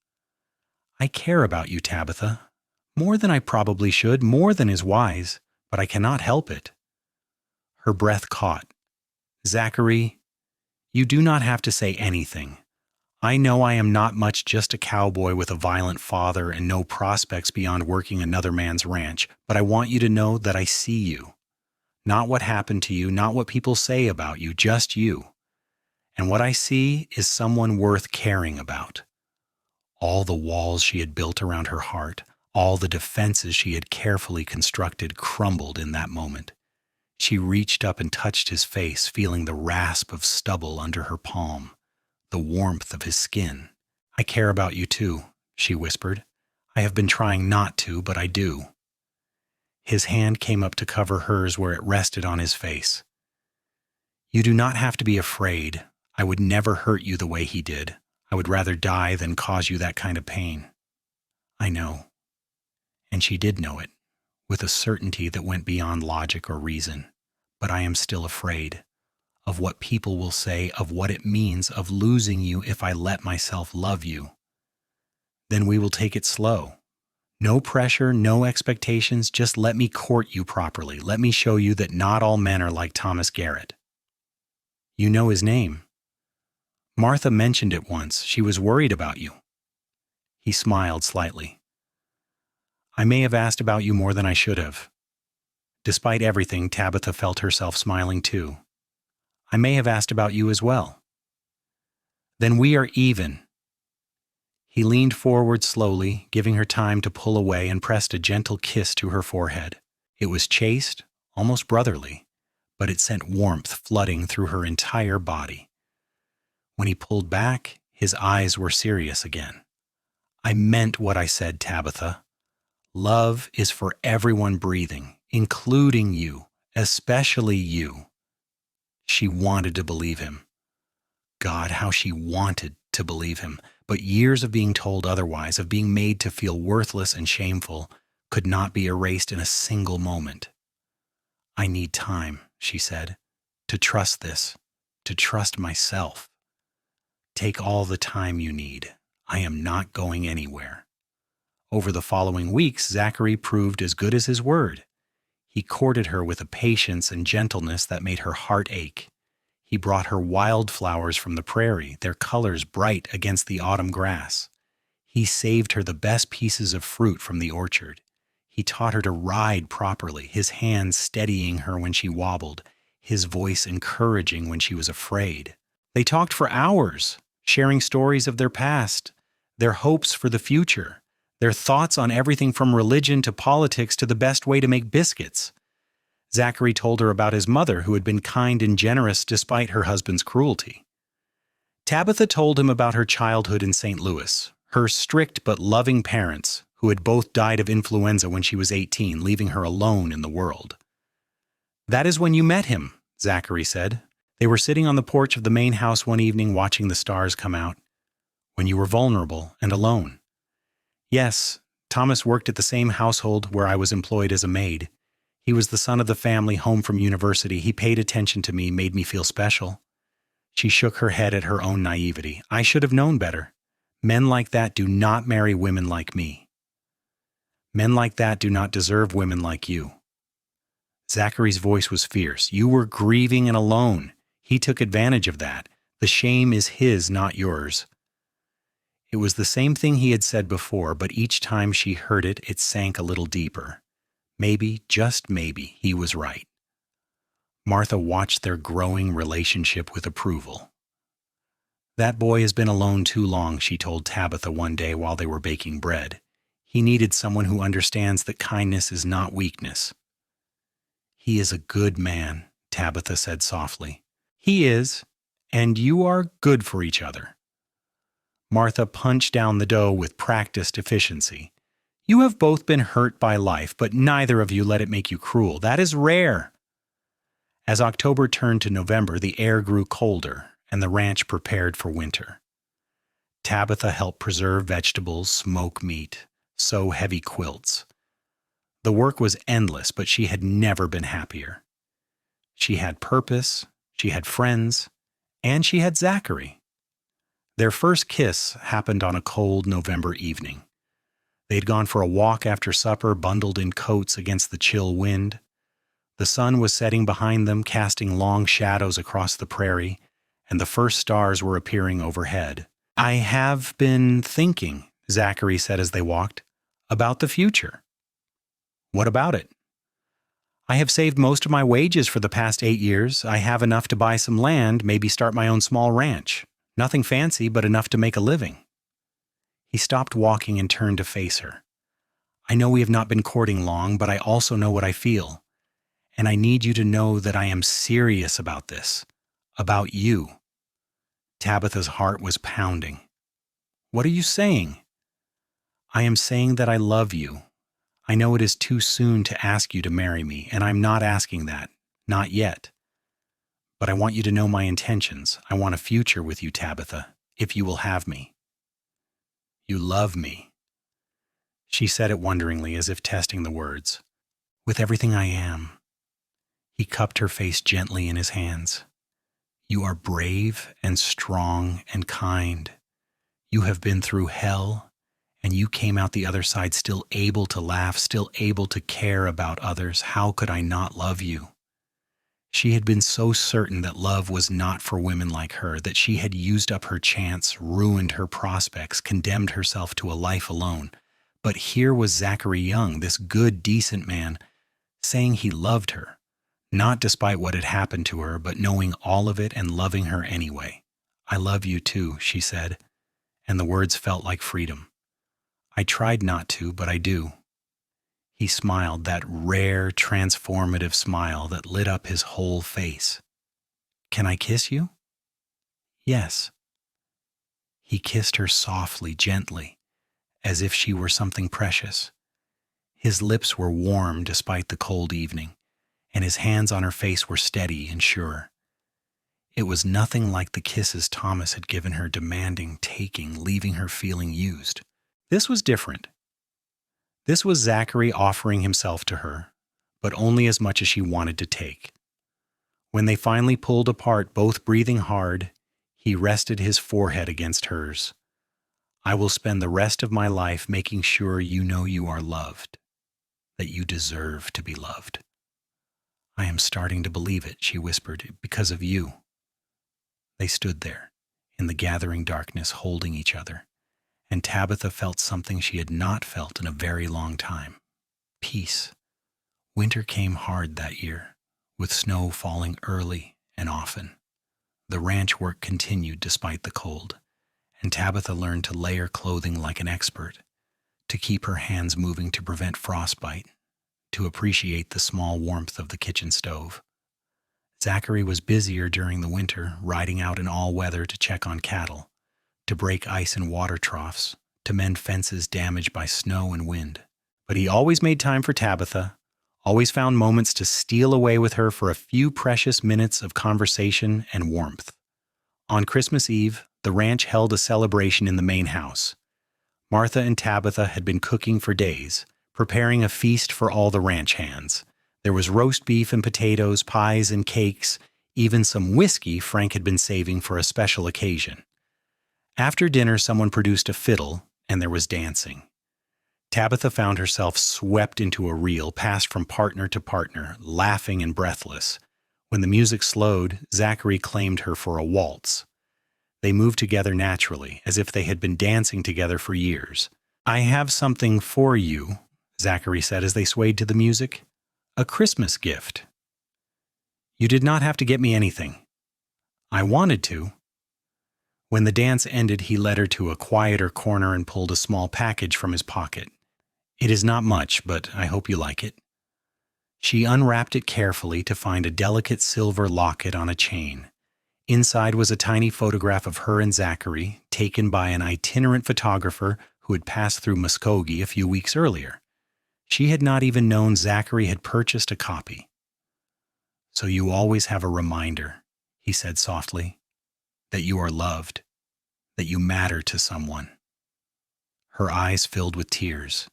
"I care about you, Tabitha. More than I probably should, more than is wise, but I cannot help it." Her breath caught. "Zachary, you do not have to say anything. I know I am not much, just a cowboy with a violent father and no prospects beyond working another man's ranch, but I want you to know that I see you. Not what happened to you, not what people say about you, just you. And what I see is someone worth caring about." All the walls she had built around her heart, all the defenses she had carefully constructed, crumbled in that moment. She reached up and touched his face, feeling the rasp of stubble under her palm, the warmth of his skin. "I care about you too," she whispered. "I have been trying not to, but I do." His hand came up to cover hers where it rested on his face. "You do not have to be afraid. I would never hurt you the way he did. I would rather die than cause you that kind of pain." "I know." And she did know it, with a certainty that went beyond logic or reason. "But I am still afraid of what people will say, of what it means, of losing you if I let myself love you." "Then we will take it slow. No pressure, no expectations, just let me court you properly. Let me show you that not all men are like Thomas Garrett." "You know his name." "Martha mentioned it once. She was worried about you." He smiled slightly. "I may have asked about you more than I should have." Despite everything, Tabitha felt herself smiling too. "I may have asked about you as well." "Then we are even." He leaned forward slowly, giving her time to pull away, and pressed a gentle kiss to her forehead. It was chaste, almost brotherly, but it sent warmth flooding through her entire body. When he pulled back, his eyes were serious again. "I meant what I said, Tabitha. Love is for everyone breathing, including you, especially you." She wanted to believe him. God, how she wanted to believe him. But years of being told otherwise, of being made to feel worthless and shameful, could not be erased in a single moment. "I need time," she said, "to trust this, to trust myself." "Take all the time you need. I am not going anywhere." Over the following weeks, Zachary proved as good as his word. He courted her with a patience and gentleness that made her heart ache. He brought her wildflowers from the prairie, their colors bright against the autumn grass. He saved her the best pieces of fruit from the orchard. He taught her to ride properly, his hands steadying her when she wobbled, his voice encouraging when she was afraid. They talked for hours, sharing stories of their past, their hopes for the future, their thoughts on everything from religion to politics to the best way to make biscuits. Zachary told her about his mother, who had been kind and generous despite her husband's cruelty. Tabitha told him about her childhood in St. Louis, her strict but loving parents, who had both died of influenza when she was 18, leaving her alone in the world. "That is when you met him," Zachary said. "They were sitting on the porch of the main house one evening watching the stars come out. When you were vulnerable and alone." "Yes, Thomas worked at the same household where I was employed as a maid. He was the son of the family home from university. He paid attention to me, made me feel special." She shook her head at her own naivety. "I should have known better. Men like that do not marry women like me. Men like that do not deserve women like you. Zachary's voice was fierce. You were grieving and alone. He took advantage of that. The shame is his, not yours. It was the same thing he had said before, but each time she heard it, it sank a little deeper. Maybe, just maybe, he was right. Martha watched their growing relationship with approval. That boy has been alone too long, she told Tabitha one day while they were baking bread. He needed someone who understands that kindness is not weakness. He is a good man, Tabitha said softly. He is, and you are good for each other. Martha punched down the dough with practiced efficiency. You have both been hurt by life, but neither of you let it make you cruel. That is rare. As October turned to November, the air grew colder, and the ranch prepared for winter. Tabitha helped preserve vegetables, smoke meat, sew heavy quilts. The work was endless, but she had never been happier. She had purpose, she had friends, and she had Zachary. Their first kiss happened on a cold November evening. They'd gone for a walk after supper, bundled in coats against the chill wind. The sun was setting behind them, casting long shadows across the prairie, and the first stars were appearing overhead. I have been thinking, Zachary said as they walked, about the future. What about it? I have saved most of my wages for the past 8 years. I have enough to buy some land, maybe start my own small ranch. Nothing fancy, but enough to make a living. He stopped walking and turned to face her. I know we have not been courting long, but I also know what I feel. And I need you to know that I am serious about this. About you. Tabitha's heart was pounding. What are you saying? I am saying that I love you. I know it is too soon to ask you to marry me, and I'm not asking that. Not yet. But I want you to know my intentions. I want a future with you, Tabitha, if you will have me. You love me. She said it wonderingly, as if testing the words. With everything I am. He cupped her face gently in his hands. You are brave and strong and kind. You have been through hell, and you came out the other side still able to laugh, still able to care about others. How could I not love you? She had been so certain that love was not for women like her, that she had used up her chance, ruined her prospects, condemned herself to a life alone. But here was Zachary Young, this good, decent man, saying he loved her, not despite what had happened to her, but knowing all of it and loving her anyway. I love you too, she said, and the words felt like freedom. I tried not to, but I do. He smiled, that rare, transformative smile that lit up his whole face. Can I kiss you? Yes. He kissed her softly, gently, as if she were something precious. His lips were warm despite the cold evening, and his hands on her face were steady and sure. It was nothing like the kisses Thomas had given her, demanding, taking, leaving her feeling used. This was different. This was Zachary offering himself to her, but only as much as she wanted to take. When they finally pulled apart, both breathing hard, he rested his forehead against hers. I will spend the rest of my life making sure you know you are loved, that you deserve to be loved. I am starting to believe it, she whispered, because of you. They stood there, in the gathering darkness, holding each other, and Tabitha felt something she had not felt in a very long time. Peace. Winter came hard that year, with snow falling early and often. The ranch work continued despite the cold, and Tabitha learned to layer clothing like an expert, to keep her hands moving to prevent frostbite, to appreciate the small warmth of the kitchen stove. Zachary was busier during the winter, riding out in all weather to check on cattle, to break ice in water troughs, to mend fences damaged by snow and wind. But he always made time for Tabitha, always found moments to steal away with her for a few precious minutes of conversation and warmth. On Christmas Eve, the ranch held a celebration in the main house. Martha and Tabitha had been cooking for days, preparing a feast for all the ranch hands. There was roast beef and potatoes, pies and cakes, even some whiskey Frank had been saving for a special occasion. After dinner, someone produced a fiddle, and there was dancing. Tabitha found herself swept into a reel, passed from partner to partner, laughing and breathless. When the music slowed, Zachary claimed her for a waltz. They moved together naturally, as if they had been dancing together for years. "I have something for you," Zachary said as they swayed to the music. "A Christmas gift." "You did not have to get me anything." "I wanted to." When the dance ended, he led her to a quieter corner and pulled a small package from his pocket. "It is not much, but I hope you like it." She unwrapped it carefully to find a delicate silver locket on a chain. Inside was a tiny photograph of her and Zachary, taken by an itinerant photographer who had passed through Muskogee a few weeks earlier. She had not even known Zachary had purchased a copy. "So you always have a reminder," he said softly, "that you are loved, that you matter to someone." Her eyes filled with tears.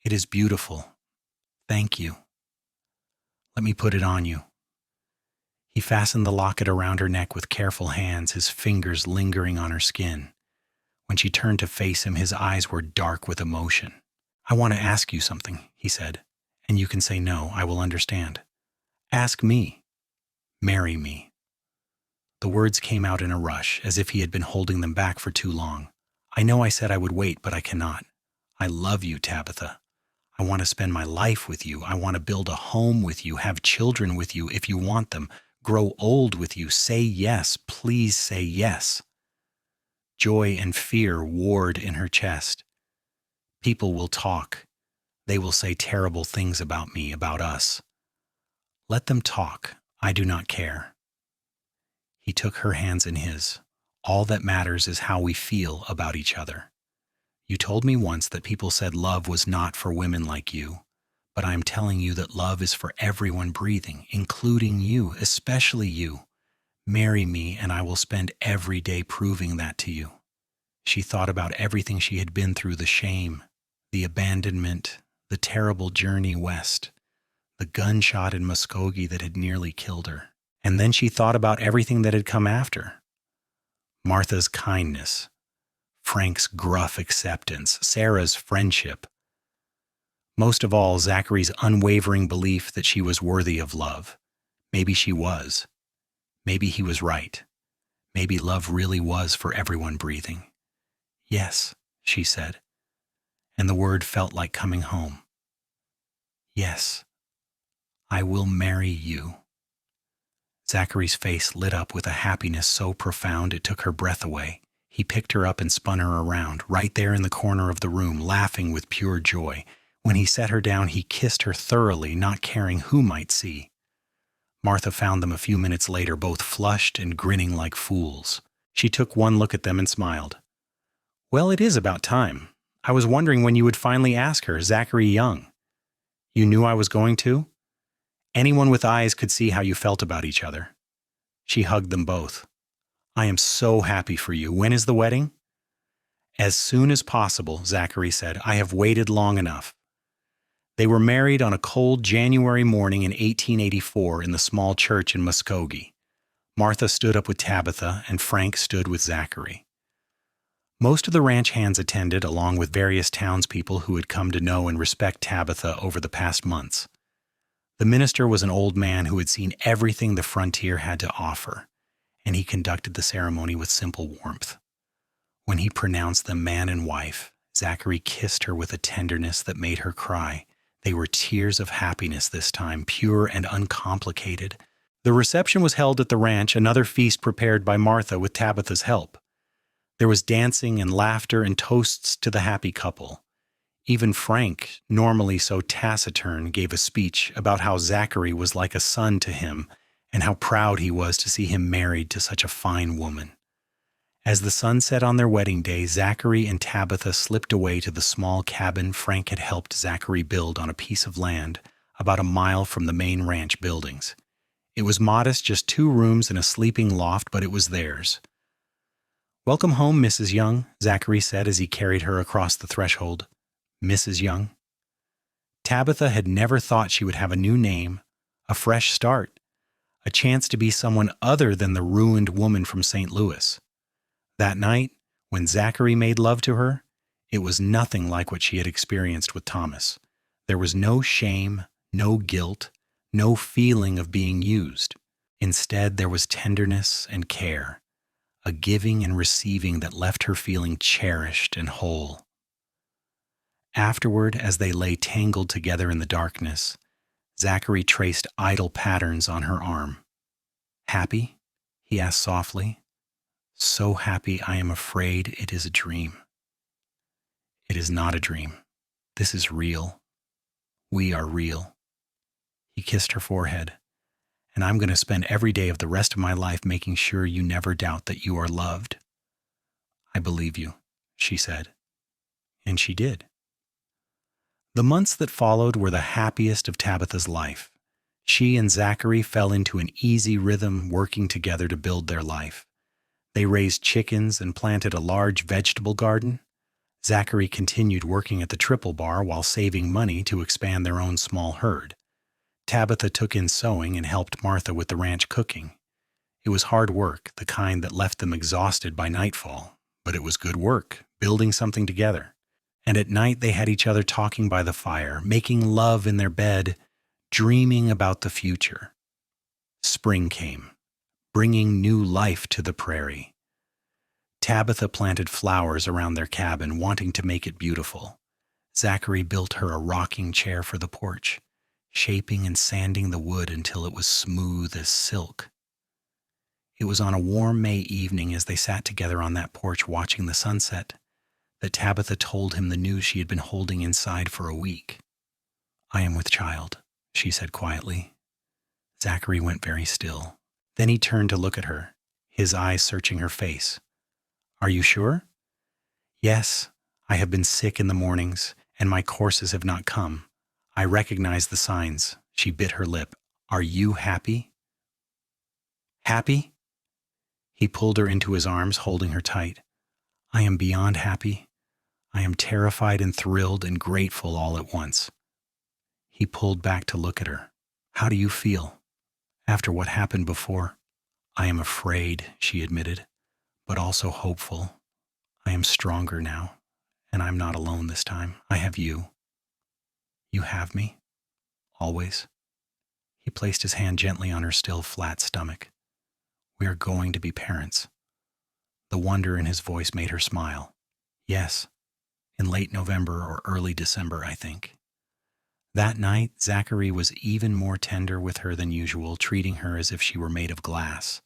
"It is beautiful. Thank you. Let me put it on you." He fastened the locket around her neck with careful hands, his fingers lingering on her skin. When she turned to face him, his eyes were dark with emotion. "I want to ask you something," he said, "and you can say no. I will understand. Ask me. Marry me." The words came out in a rush, as if he had been holding them back for too long. "I know I said I would wait, but I cannot. I love you, Tabitha. I want to spend my life with you. I want to build a home with you, have children with you if you want them, grow old with you. Say yes. Please say yes." Joy and fear warred in her chest. "People will talk. They will say terrible things about me, about us. Let them talk. I do not care." He took her hands in his. "All that matters is how we feel about each other. You told me once that people said love was not for women like you, but I am telling you that love is for everyone breathing, including you, especially you. Marry me, and I will spend every day proving that to you." She thought about everything she had been through, the shame, the abandonment, the terrible journey west, the gunshot in Muskogee that had nearly killed her. And then she thought about everything that had come after. Martha's kindness, Frank's gruff acceptance, Sarah's friendship. Most of all, Zachary's unwavering belief that she was worthy of love. Maybe she was. Maybe he was right. Maybe love really was for everyone breathing. "Yes," she said, and the word felt like coming home. "Yes, I will marry you." Zachary's face lit up with a happiness so profound it took her breath away. He picked her up and spun her around, right there in the corner of the room, laughing with pure joy. When he set her down, he kissed her thoroughly, not caring who might see. Martha found them a few minutes later, both flushed and grinning like fools. She took one look at them and smiled. "Well, it is about time. I was wondering when you would finally ask her, Zachary Young. You knew I was going to? Anyone with eyes could see how you felt about each other." She hugged them both. "I am so happy for you. When is the wedding?" "As soon as possible," Zachary said. "I have waited long enough." They were married on a cold January morning in 1884 in the small church in Muskogee. Martha stood up with Tabitha, and Frank stood with Zachary. Most of the ranch hands attended, along with various townspeople who had come to know and respect Tabitha over the past months. The minister was an old man who had seen everything the frontier had to offer, and he conducted the ceremony with simple warmth. When he pronounced them man and wife, Zachary kissed her with a tenderness that made her cry. They were tears of happiness this time, pure and uncomplicated. The reception was held at the ranch, another feast prepared by Martha with Tabitha's help. There was dancing and laughter and toasts to the happy couple. Even Frank, normally so taciturn, gave a speech about how Zachary was like a son to him and how proud he was to see him married to such a fine woman. As the sun set on their wedding day, Zachary and Tabitha slipped away to the small cabin Frank had helped Zachary build on a piece of land about a mile from the main ranch buildings. It was modest, just 2 rooms and a sleeping loft, but it was theirs. "Welcome home, Mrs. Young," Zachary said as he carried her across the threshold. Mrs. Young. Tabitha had never thought she would have a new name, a fresh start, a chance to be someone other than the ruined woman from St. Louis. That night, When Zachary made love to her, it was nothing like what she had experienced with Thomas. There was no shame, no guilt, no feeling of being used. Instead, there was tenderness and care, a giving and receiving that left her feeling cherished and whole. Afterward, as they lay tangled together in the darkness, Zachary traced idle patterns on her arm. "Happy?" he asked softly. "So happy I am afraid it is a dream." "It is not a dream. This is real. We are real." He kissed her forehead. "And I'm going to spend every day of the rest of my life making sure you never doubt that you are loved." "I believe you," she said. And she did. The months that followed were the happiest of Tabitha's life. She and Zachary fell into an easy rhythm, working together to build their life. They raised chickens and planted a large vegetable garden. Zachary continued working at the Triple Bar while saving money to expand their own small herd. Tabitha took in sewing and helped Martha with the ranch cooking. It was hard work, the kind that left them exhausted by nightfall, but it was good work, building something together. And at night they had each other talking by the fire, making love in their bed, dreaming about the future. Spring came, bringing new life to the prairie. Tabitha planted flowers around their cabin, wanting to make it beautiful. Zachary built her a rocking chair for the porch, shaping and sanding the wood until it was smooth as silk. It was on a warm May evening as they sat together on that porch watching the sunset that Tabitha told him the news she had been holding inside for a week. "I am with child," she said quietly. Zachary went very still. Then he turned to look at her, his eyes searching her face. "Are you sure?" "Yes, I have been sick in the mornings, and my courses have not come. I recognize the signs." She bit her lip. "Are you happy?" "Happy?" He pulled her into his arms, holding her tight. "I am beyond happy. I am terrified and thrilled and grateful all at once." He pulled back to look at her. "How do you feel after what happened before?" "I am afraid," she admitted, "but also hopeful. I am stronger now, and I'm not alone this time. I have you." "You have me? Always?" He placed his hand gently on her still flat stomach. "We are going to be parents." The wonder in his voice made her smile. "Yes, in late November or early December, I think." That night, Zachary was even more tender with her than usual, treating her as if she were made of glass.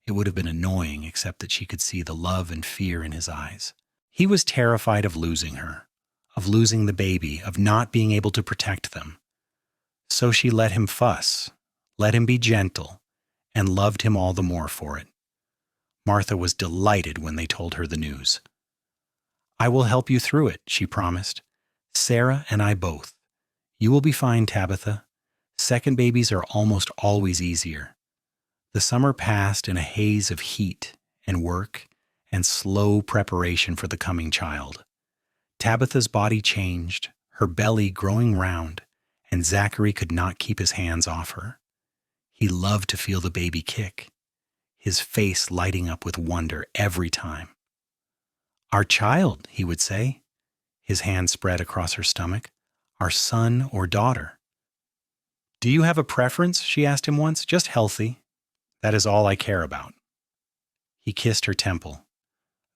It would have been annoying, except that she could see the love and fear in his eyes. He was terrified of losing her, of losing the baby, of not being able to protect them. So she let him fuss, let him be gentle, and loved him all the more for it. Martha was delighted when they told her the news. "I will help you through it," she promised. "Sarah and I both. You will be fine, Tabitha. Second babies are almost always easier." The summer passed in a haze of heat and work and slow preparation for the coming child. Tabitha's body changed, her belly growing round, and Zachary could not keep his hands off her. He loved to feel the baby kick, his face lighting up with wonder every time. "Our child," he would say, his hand spread across her stomach. "Our son or daughter." "Do you have a preference?" she asked him once. "Just healthy. That is all I care about." He kissed her temple.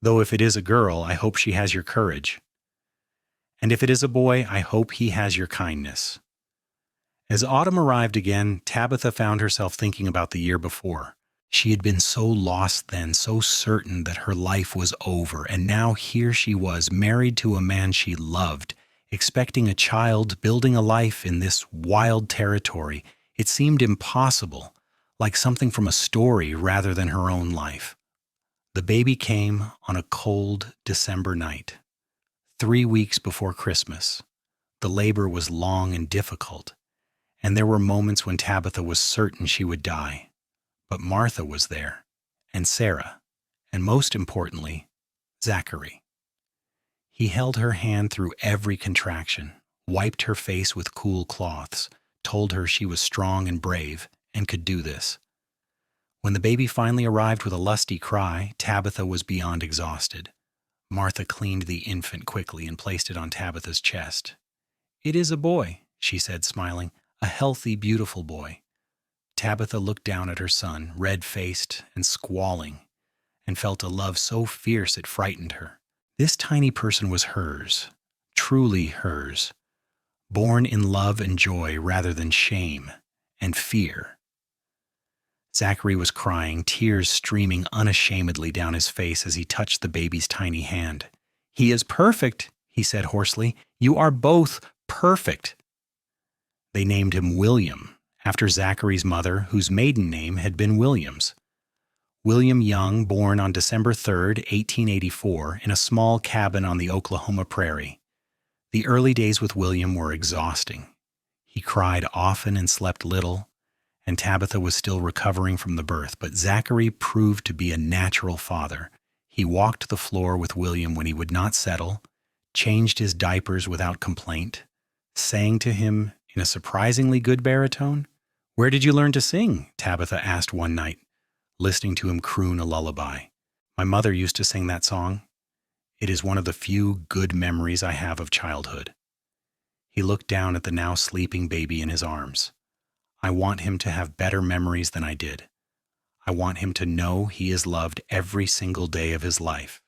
"Though if it is a girl, I hope she has your courage. And if it is a boy, I hope he has your kindness." As autumn arrived again, Tabitha found herself thinking about the year before. She had been so lost then, so certain that her life was over, and now here she was, married to a man she loved, expecting a child, building a life in this wild territory. It seemed impossible, like something from a story rather than her own life. The baby came on a cold December night, 3 weeks before Christmas. The labor was long and difficult, and there were moments when Tabitha was certain she would die. But Martha was there, and Sarah, and most importantly, Zachary. He held her hand through every contraction, wiped her face with cool cloths, told her she was strong and brave and could do this. When the baby finally arrived with a lusty cry, Tabitha was beyond exhausted. Martha cleaned the infant quickly and placed it on Tabitha's chest. "It is a boy," she said, smiling. "A healthy, beautiful boy." Tabitha looked down at her son, red-faced and squalling, and felt a love so fierce it frightened her. This tiny person was hers, truly hers, born in love and joy rather than shame and fear. Zachary was crying, tears streaming unashamedly down his face as he touched the baby's tiny hand. "He is perfect," he said hoarsely. "You are both perfect." They named him William, after Zachary's mother, whose maiden name had been Williams. William Young, born on December 3, 1884, in a small cabin on the Oklahoma prairie. The early days with William were exhausting. He cried often and slept little, and Tabitha was still recovering from the birth, but Zachary proved to be a natural father. He walked the floor with William when he would not settle, changed his diapers without complaint, sang to him in a surprisingly good baritone. "Where did you learn to sing?" Tabitha asked one night, listening to him croon a lullaby. "My mother used to sing that song. It is one of the few good memories I have of childhood." He looked down at the now sleeping baby in his arms. "I want him to have better memories than I did. I want him to know he is loved every single day of his life."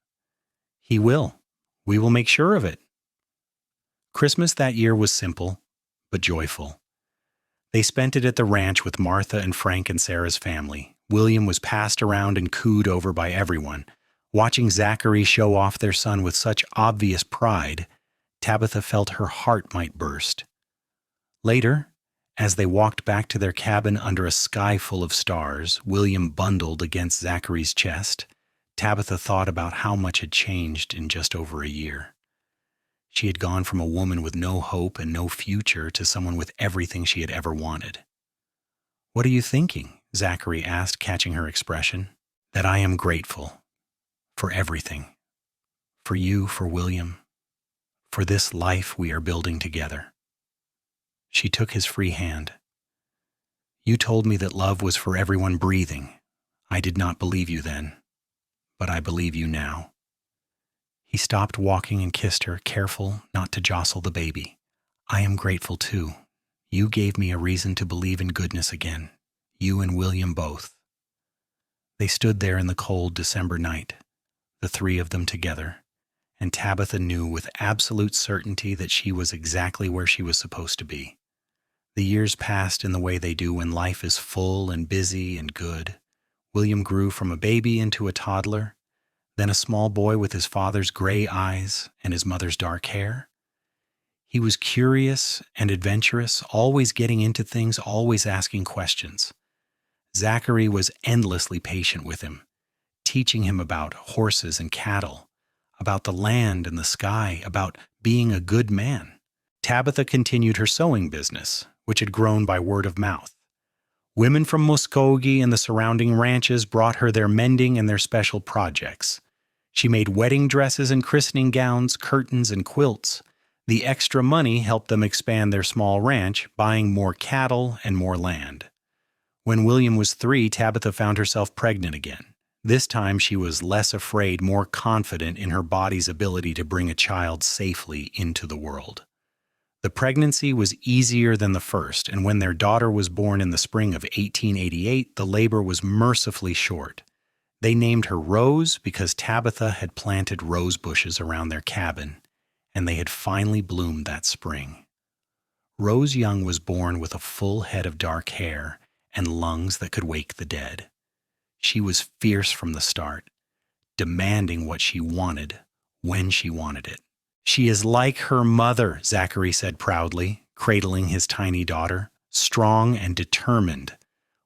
"He will. We will make sure of it." Christmas that year was simple, but joyful. They spent it at the ranch with Martha and Frank and Sarah's family. William was passed around and cooed over by everyone. Watching Zachary show off their son with such obvious pride, Tabitha felt her heart might burst. Later, as they walked back to their cabin under a sky full of stars, William bundled against Zachary's chest, Tabitha thought about how much had changed in just over a year. She had gone from a woman with no hope and no future to someone with everything she had ever wanted. "What are you thinking?" Zachary asked, catching her expression. "That I am grateful for everything. For you, for William, for this life we are building together." She took his free hand. "You told me that love was for everyone breathing. I did not believe you then, but I believe you now." He stopped walking and kissed her, careful not to jostle the baby. "I am grateful too. You gave me a reason to believe in goodness again. You and William both." They stood there in the cold December night, the three of them together, and Tabitha knew with absolute certainty that she was exactly where she was supposed to be. The years passed in the way they do when life is full and busy and good. William grew from a baby into a toddler, then a small boy with his father's gray eyes and his mother's dark hair. He was curious and adventurous, always getting into things, always asking questions. Zachary was endlessly patient with him, teaching him about horses and cattle, about the land and the sky, about being a good man. Tabitha continued her sewing business, which had grown by word of mouth. Women from Muskogee and the surrounding ranches brought her their mending and their special projects. She made wedding dresses and christening gowns, curtains, and quilts. The extra money helped them expand their small ranch, buying more cattle and more land. When William was 3, Tabitha found herself pregnant again. This time she was less afraid, more confident in her body's ability to bring a child safely into the world. The pregnancy was easier than the first, and when their daughter was born in the spring of 1888, the labor was mercifully short. They named her Rose because Tabitha had planted rose bushes around their cabin, and they had finally bloomed that spring. Rose Young was born with a full head of dark hair and lungs that could wake the dead. She was fierce from the start, demanding what she wanted when she wanted it. "She is like her mother," Zachary said proudly, cradling his tiny daughter, strong and determined.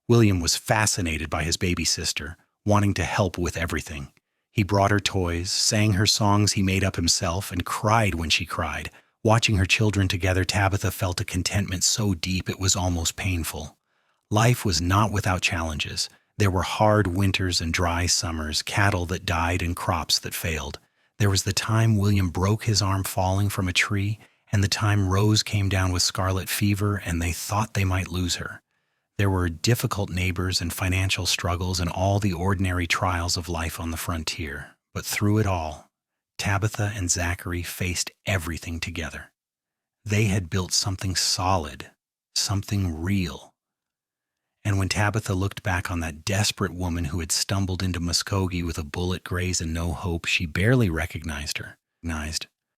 William was fascinated by his baby sister, wanting to help with everything. He brought her toys, sang her songs he made up himself, and cried when she cried. Watching her children together, Tabitha felt a contentment so deep it was almost painful. Life was not without challenges. There were hard winters and dry summers, cattle that died and crops that failed. There was the time William broke his arm falling from a tree, and the time Rose came down with scarlet fever and they thought they might lose her. There were difficult neighbors and financial struggles and all the ordinary trials of life on the frontier. But through it all, Tabitha and Zachary faced everything together. They had built something solid, something real. And when Tabitha looked back on that desperate woman who had stumbled into Muskogee with a bullet graze and no hope, she barely recognized her.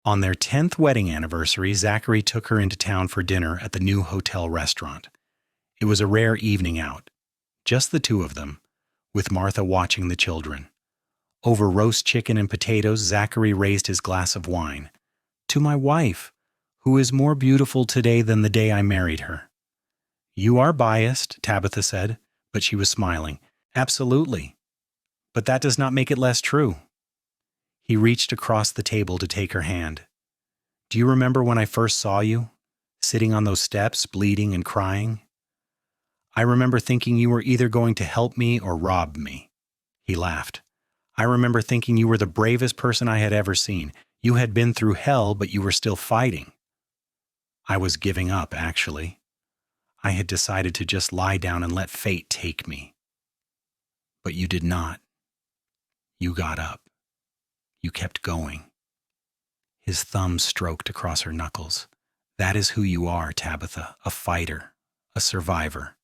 On their 10th wedding anniversary, Zachary took her into town for dinner at the new hotel restaurant. It was a rare evening out, just the two of them, with Martha watching the children. Over roast chicken and potatoes, Zachary raised his glass of wine. "To my wife, who is more beautiful today than the day I married her." "You are biased," Tabitha said, but she was smiling. "Absolutely. But that does not make it less true." He reached across the table to take her hand. "Do you remember when I first saw you, sitting on those steps, bleeding and crying? I remember thinking you were either going to help me or rob me." He laughed. "I remember thinking you were the bravest person I had ever seen. You had been through hell, but you were still fighting." "I was giving up, actually. I had decided to just lie down and let fate take me. But you did not. You got up. You kept going." His thumb stroked across her knuckles. "That is who you are, Tabitha, a fighter, a survivor."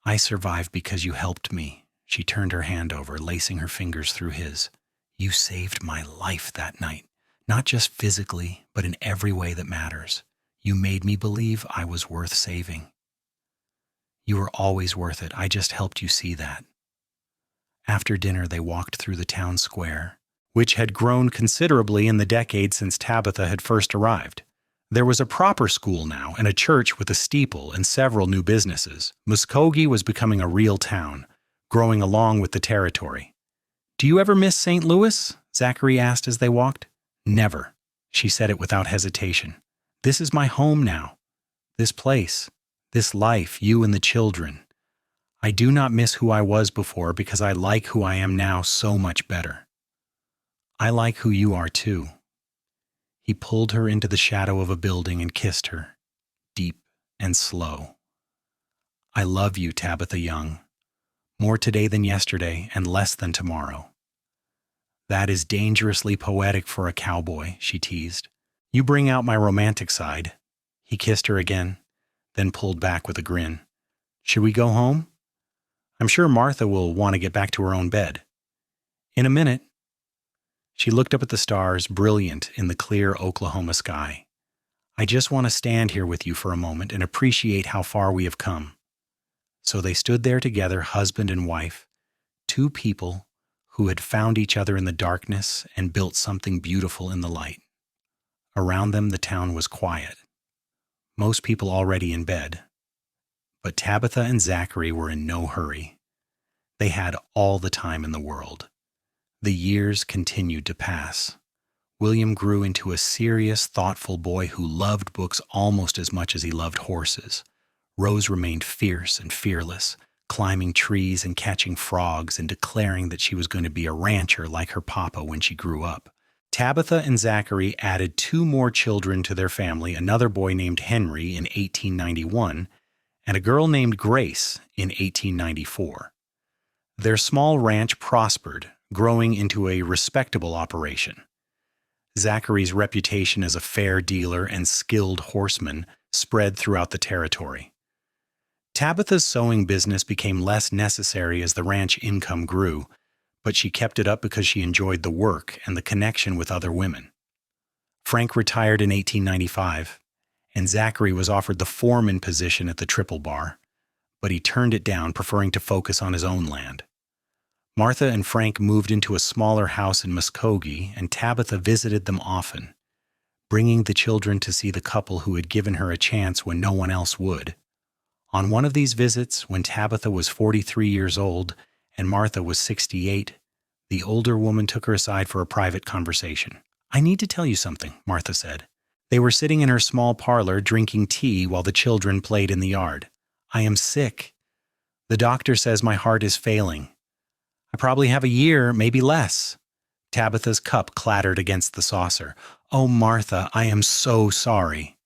"I survived because you helped me." She turned her hand over, lacing her fingers through his. "You saved my life that night, not just physically, but in every way that matters. You made me believe I was worth saving." "You were always worth it. I just helped you see that." After dinner, they walked through the town square, which had grown considerably in the decade since Tabitha had first arrived. There was a proper school now, and a church with a steeple and several new businesses. Muskogee was becoming a real town, growing along with the territory. "Do you ever miss St. Louis?" Zachary asked as they walked. "Never." She said it without hesitation. "This is my home now. This place, this life, you and the children. I do not miss who I was before because I like who I am now so much better. I like who you are too." He pulled her into the shadow of a building and kissed her, deep and slow. "I love you, Tabitha Young. More today than yesterday and less than tomorrow." "That is dangerously poetic for a cowboy," she teased. "You bring out my romantic side." He kissed her again, then pulled back with a grin. "Should we go home? I'm sure Martha will want to get back to her own bed." "In a minute." She looked up at the stars, brilliant in the clear Oklahoma sky. "I just want to stand here with you for a moment and appreciate how far we have come." So they stood there together, husband and wife, two people who had found each other in the darkness and built something beautiful in the light. Around them, the town was quiet. Most people already in bed. But Tabitha and Zachary were in no hurry. They had all the time in the world. The years continued to pass. William grew into a serious, thoughtful boy who loved books almost as much as he loved horses. Rose remained fierce and fearless, climbing trees and catching frogs and declaring that she was going to be a rancher like her papa when she grew up. Tabitha and Zachary added two more children to their family, another boy named Henry in 1891 and a girl named Grace in 1894. Their small ranch prospered, growing into a respectable operation. Zachary's reputation as a fair dealer and skilled horseman spread throughout the territory. Tabitha's sewing business became less necessary as the ranch income grew, but she kept it up because she enjoyed the work and the connection with other women. Frank retired in 1895, and Zachary was offered the foreman position at the Triple Bar, but he turned it down, preferring to focus on his own land. Martha and Frank moved into a smaller house in Muskogee, and Tabitha visited them often, bringing the children to see the couple who had given her a chance when no one else would. On one of these visits, when Tabitha was 43 years old and Martha was 68, the older woman took her aside for a private conversation. "I need to tell you something," Martha said. They were sitting in her small parlor drinking tea while the children played in the yard. "I am sick. The doctor says my heart is failing. I probably have a year, maybe less." Tabitha's cup clattered against the saucer. "Oh, Martha, I am so sorry."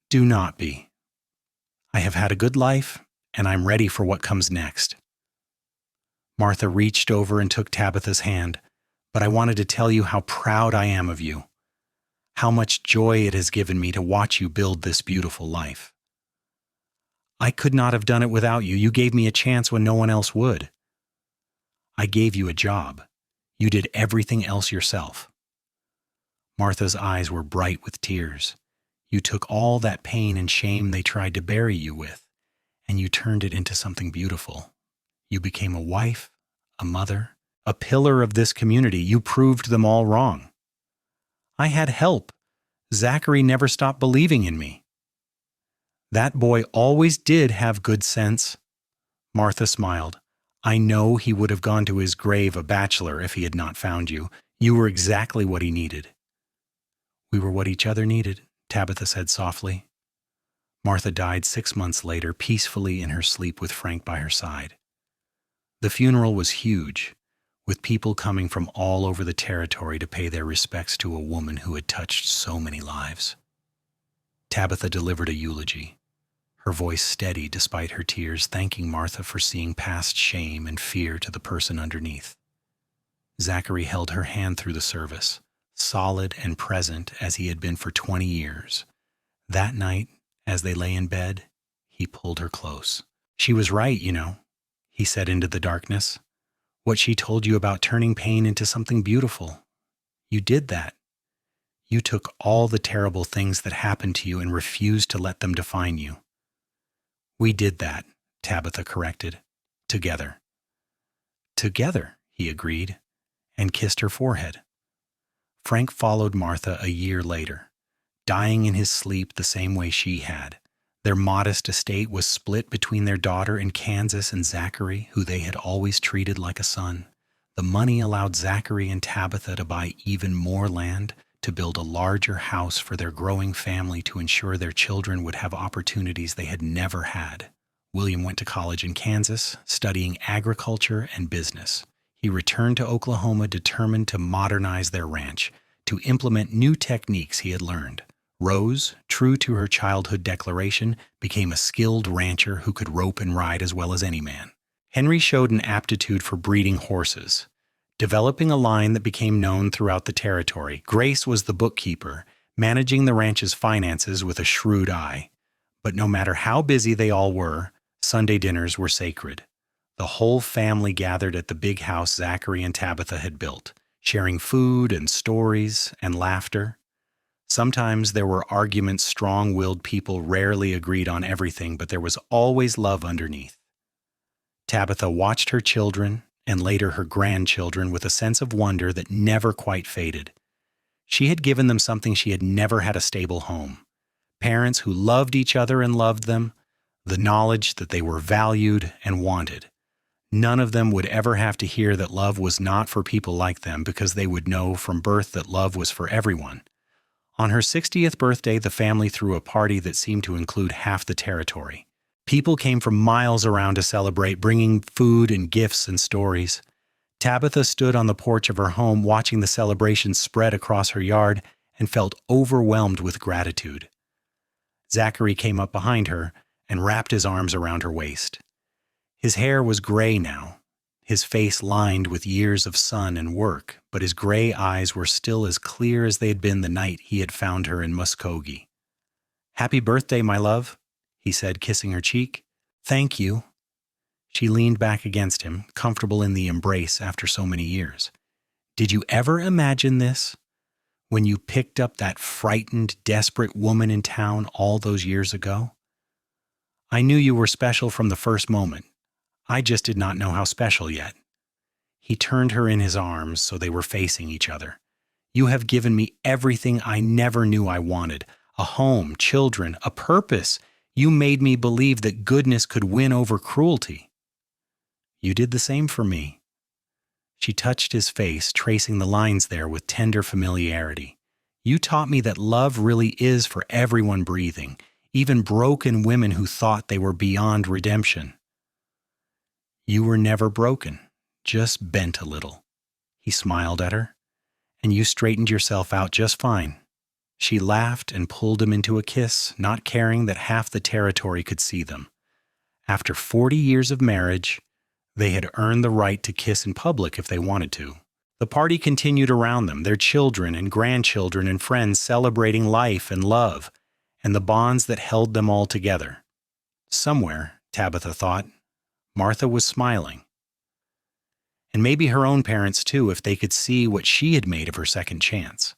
"Do not be. I have had a good life, and I'm ready for what comes next." Martha reached over and took Tabitha's hand. but I wanted to tell you how proud I am of you, how much joy it has given me to watch you build this beautiful life. I could not have done it without you. You gave me a chance when no one else would. I gave you a job. You did everything else yourself." Martha's eyes were bright with tears. "You took all that pain and shame they tried to bury you with, and you turned it into something beautiful. You became a wife, a mother, a pillar of this community. You proved them all wrong. I had help. Zachary never stopped believing in me." "That boy always did have good sense." Martha smiled. "I know he would have gone to his grave a bachelor if he had not found you. You were exactly what he needed." "We were what each other needed," Tabitha said softly. Martha died 6 months later, peacefully in her sleep with Frank by her side. The funeral was huge, with people coming from all over the territory to pay their respects to a woman who had touched so many lives. Tabitha delivered a eulogy, her voice steady despite her tears, thanking Martha for seeing past shame and fear to the person underneath. Zachary held her hand through the service, solid and present as he had been for 20 years. That night, as they lay in bed, he pulled her close. "She was right, you know," he said into the darkness. "What she told you about turning pain into something beautiful. You did that. You took all the terrible things that happened to you and refused to let them define you." "We did that," Tabitha corrected. "Together." "Together," he agreed, and kissed her forehead. Frank followed Martha a year later, dying in his sleep the same way she had. Their modest estate was split between their daughter in Kansas and Zachary, who they had always treated like a son. The money allowed Zachary and Tabitha to buy even more land, to build a larger house for their growing family, to ensure their children would have opportunities they had never had. William went to college in Kansas, studying agriculture and business. He returned to Oklahoma determined to modernize their ranch, to implement new techniques he had learned. Rose, true to her childhood declaration, became a skilled rancher who could rope and ride as well as any man. Henry showed an aptitude for breeding horses, developing a line that became known throughout the territory. Grace was the bookkeeper, managing the ranch's finances with a shrewd eye. But no matter how busy they all were, Sunday dinners were sacred. The whole family gathered at the big house Zachary and Tabitha had built, sharing food and stories and laughter. Sometimes there were arguments. Strong-willed people rarely agreed on everything, but there was always love underneath. Tabitha watched her children, and later her grandchildren, with a sense of wonder that never quite faded. She had given them something she had never had: a stable home. Parents who loved each other and loved them, the knowledge that they were valued and wanted. None of them would ever have to hear that love was not for people like them, because they would know from birth that love was for everyone. On her 60th birthday, the family threw a party that seemed to include half the territory. People came from miles around to celebrate, bringing food and gifts and stories. Tabitha stood on the porch of her home, watching the celebration spread across her yard, and felt overwhelmed with gratitude. Zachary came up behind her and wrapped his arms around her waist. His hair was gray now, his face lined with years of sun and work, but his gray eyes were still as clear as they had been the night he had found her in Muskogee. "Happy birthday, my love," he said, kissing her cheek. "Thank you." She leaned back against him, comfortable in the embrace after so many years. "Did you ever imagine this? When you picked up that frightened, desperate woman in town all those years ago? I knew you were special from the first moment. I just did not know how special yet." He turned her in his arms so they were facing each other. "You have given me everything I never knew I wanted: a home, children, a purpose. You made me believe that goodness could win over cruelty." "You did the same for me." She touched his face, tracing the lines there with tender familiarity. "You taught me that love really is for everyone breathing, even broken women who thought they were beyond redemption." "You were never broken, just bent a little." He smiled at her. "And you straightened yourself out just fine." She laughed and pulled him into a kiss, not caring that half the territory could see them. After 40 years of marriage, they had earned the right to kiss in public if they wanted to. The party continued around them, their children and grandchildren and friends celebrating life and love, and the bonds that held them all together. Somewhere, Tabitha thought, Martha was smiling. And maybe her own parents too, if they could see what she had made of her second chance.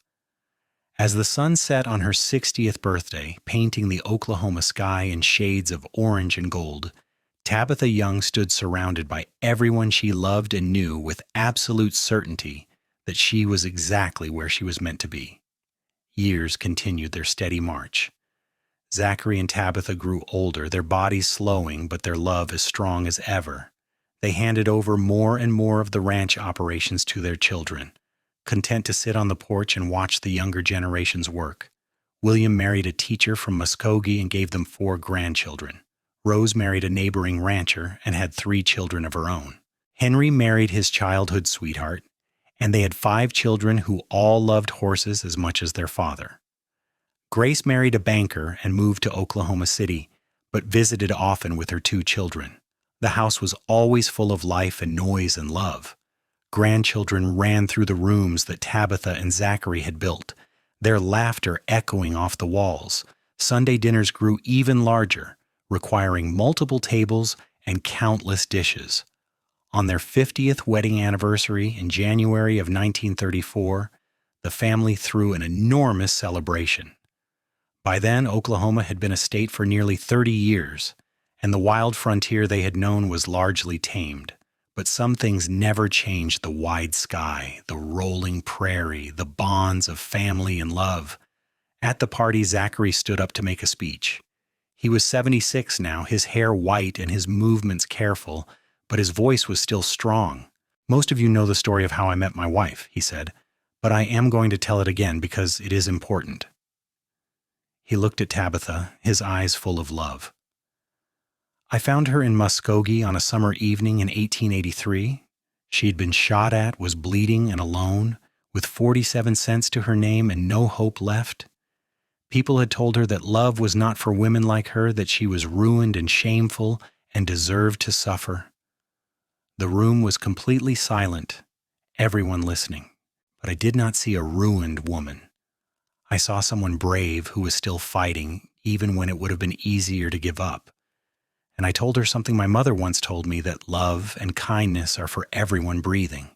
As the sun set on her 60th birthday, painting the Oklahoma sky in shades of orange and gold, Tabitha Young stood surrounded by everyone she loved and knew with absolute certainty that she was exactly where she was meant to be. Years continued their steady march. Zachary and Tabitha grew older, their bodies slowing, but their love as strong as ever. They handed over more and more of the ranch operations to their children, content to sit on the porch and watch the younger generations work. William married a teacher from Muskogee and gave them 4 grandchildren. Rose married a neighboring rancher and had 3 children of her own. Henry married his childhood sweetheart, and they had 5 children who all loved horses as much as their father. Grace married a banker and moved to Oklahoma City, but visited often with her 2 children. The house was always full of life and noise and love. Grandchildren ran through the rooms that Tabitha and Zachary had built, their laughter echoing off the walls. Sunday dinners grew even larger, requiring multiple tables and countless dishes. On their 50th wedding anniversary in January of 1934, the family threw an enormous celebration. By then, Oklahoma had been a state for nearly 30 years, and the wild frontier they had known was largely tamed. But some things never changed: the wide sky, the rolling prairie, the bonds of family and love. At the party, Zachary stood up to make a speech. He was 76 now, his hair white and his movements careful, but his voice was still strong. "Most of you know the story of how I met my wife," he said, "but I am going to tell it again because it is important." He looked at Tabitha, his eyes full of love. "I found her in Muskogee on a summer evening in 1883. She had been shot at, was bleeding and alone, with 47 cents to her name and no hope left. People had told her that love was not for women like her, that she was ruined and shameful and deserved to suffer. The room was completely silent, everyone listening, but I did not see a ruined woman. I saw someone brave who was still fighting, even when it would have been easier to give up. And I told her something my mother once told me, that love and kindness are for everyone breathing.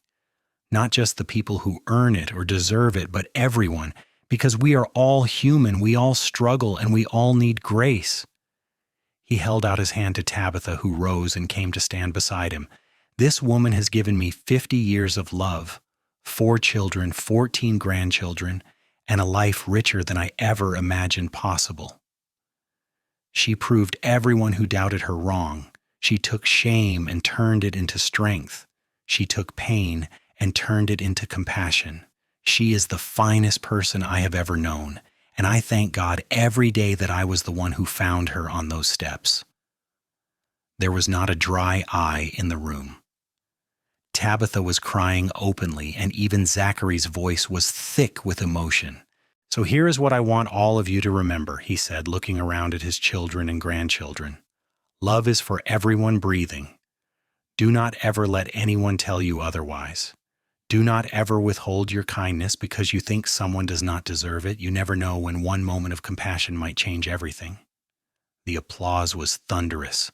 Not just the people who earn it or deserve it, but everyone, because we are all human, we all struggle, and we all need grace." He held out his hand to Tabitha, who rose and came to stand beside him. "This woman has given me 50 years of love, 4 children, 14 grandchildren, and a life richer than I ever imagined possible. She proved everyone who doubted her wrong. She took shame and turned it into strength. She took pain and turned it into compassion. She is the finest person I have ever known, and I thank God every day that I was the one who found her on those steps." There was not a dry eye in the room. Tabitha was crying openly, and even Zachary's voice was thick with emotion. "So here is what I want all of you to remember," he said, looking around at his children and grandchildren. "Love is for everyone breathing. Do not ever let anyone tell you otherwise. Do not ever withhold your kindness because you think someone does not deserve it. You never know when one moment of compassion might change everything." The applause was thunderous.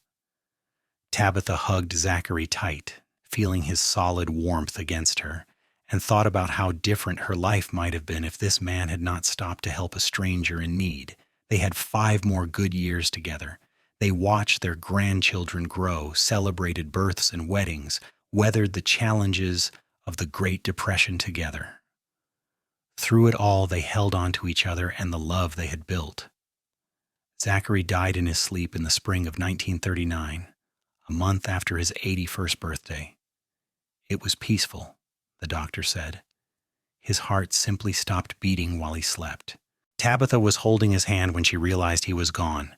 Tabitha hugged Zachary tight, feeling his solid warmth against her, and thought about how different her life might have been if this man had not stopped to help a stranger in need. They had 5 more good years together. They watched their grandchildren grow, celebrated births and weddings, weathered the challenges of the Great Depression together. Through it all, they held on to each other and the love they had built. Zachary died in his sleep in the spring of 1939, a month after his 81st birthday. It was peaceful, the doctor said. His heart simply stopped beating while he slept. Tabitha was holding his hand when she realized he was gone,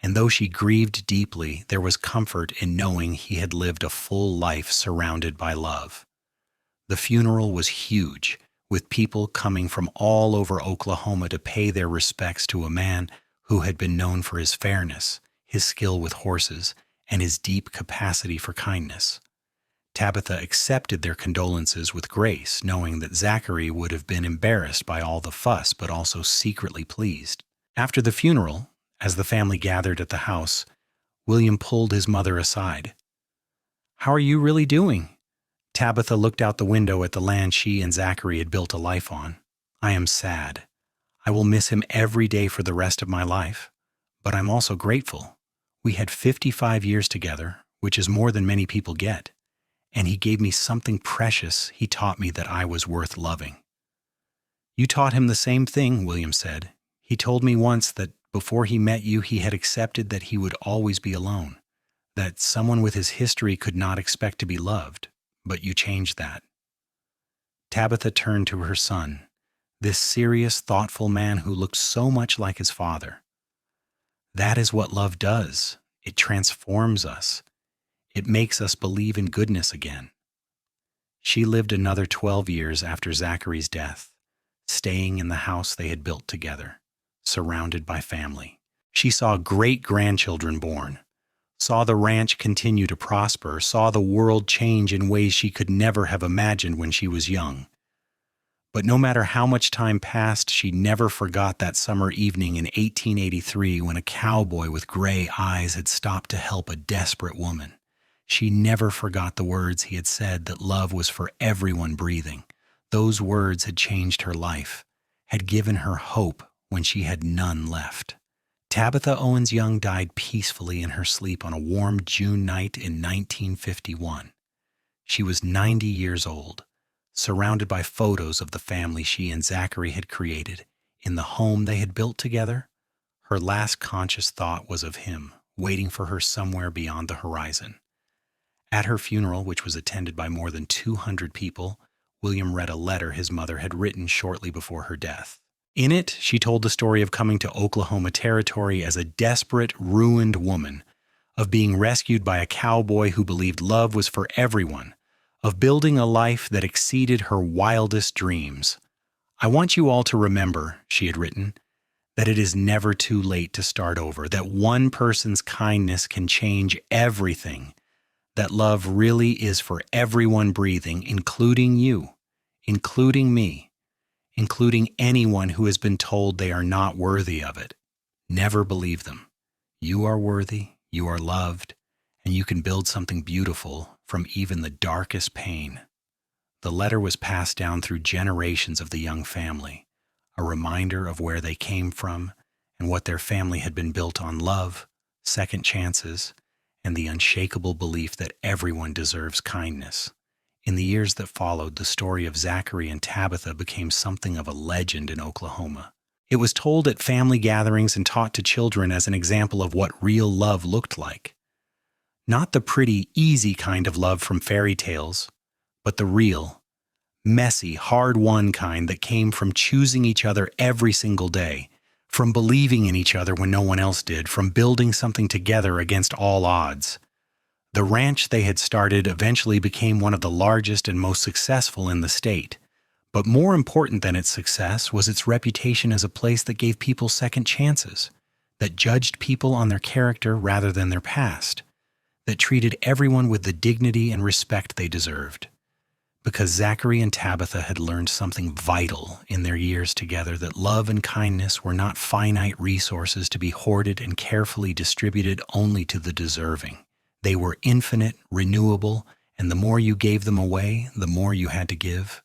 and though she grieved deeply, there was comfort in knowing he had lived a full life surrounded by love. The funeral was huge, with people coming from all over Oklahoma to pay their respects to a man who had been known for his fairness, his skill with horses, and his deep capacity for kindness. Tabitha accepted their condolences with grace, knowing that Zachary would have been embarrassed by all the fuss, but also secretly pleased. After the funeral, as the family gathered at the house, William pulled his mother aside. "How are you really doing?" Tabitha looked out the window at the land she and Zachary had built a life on. "I am sad. I will miss him every day for the rest of my life. But I'm also grateful. We had 55 years together, which is more than many people get. And he gave me something precious. He taught me that I was worth loving." "You taught him the same thing," William said. "He told me once that before he met you, he had accepted that he would always be alone, that someone with his history could not expect to be loved, but you changed that." Tabitha turned to her son, this serious, thoughtful man who looked so much like his father. "That is what love does. It transforms us. It makes us believe in goodness again." She lived another 12 years after Zachary's death, staying in the house they had built together, surrounded by family. She saw great-grandchildren born, saw the ranch continue to prosper, saw the world change in ways she could never have imagined when she was young. But no matter how much time passed, she never forgot that summer evening in 1883 when a cowboy with gray eyes had stopped to help a desperate woman. She never forgot the words he had said, that love was for everyone breathing. Those words had changed her life, had given her hope when she had none left. Tabitha Owens Young died peacefully in her sleep on a warm June night in 1951. She was 90 years old, surrounded by photos of the family she and Zachary had created in the home they had built together. Her last conscious thought was of him, waiting for her somewhere beyond the horizon. At her funeral, which was attended by more than 200 people, William read a letter his mother had written shortly before her death. In it, she told the story of coming to Oklahoma Territory as a desperate, ruined woman, of being rescued by a cowboy who believed love was for everyone, of building a life that exceeded her wildest dreams. "I want you all to remember," she had written, "that it is never too late to start over, that one person's kindness can change everything, that love really is for everyone breathing, including you, including me, including anyone who has been told they are not worthy of it. Never believe them. You are worthy, you are loved, and you can build something beautiful from even the darkest pain." The letter was passed down through generations of the Young family, a reminder of where they came from and what their family had been built on: love, second chances, and the unshakable belief that everyone deserves kindness. In the years that followed, the story of Zachary and Tabitha became something of a legend in Oklahoma. It was told at family gatherings and taught to children as an example of what real love looked like. Not the pretty, easy kind of love from fairy tales, but the real, messy, hard-won kind that came from choosing each other every single day, from believing in each other when no one else did, from building something together against all odds. The ranch they had started eventually became one of the largest and most successful in the state. But more important than its success was its reputation as a place that gave people second chances, that judged people on their character rather than their past, that treated everyone with the dignity and respect they deserved. Because Zachary and Tabitha had learned something vital in their years together, that love and kindness were not finite resources to be hoarded and carefully distributed only to the deserving. They were infinite, renewable, and the more you gave them away, the more you had to give.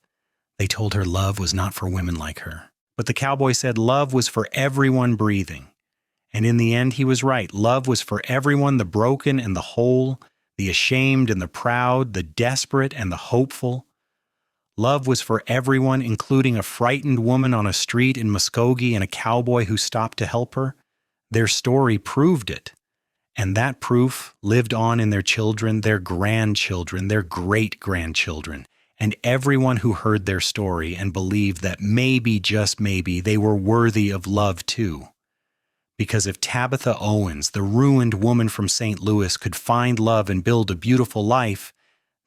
They told her love was not for women like her. But the cowboy said love was for everyone breathing. And in the end, he was right. Love was for everyone, the broken and the whole, the ashamed and the proud, the desperate and the hopeful. Love was for everyone, including a frightened woman on a street in Muskogee and a cowboy who stopped to help her. Their story proved it. And that proof lived on in their children, their grandchildren, their great-grandchildren, and everyone who heard their story and believed that maybe, just maybe, they were worthy of love too. Because if Tabitha Owens, the ruined woman from St. Louis, could find love and build a beautiful life,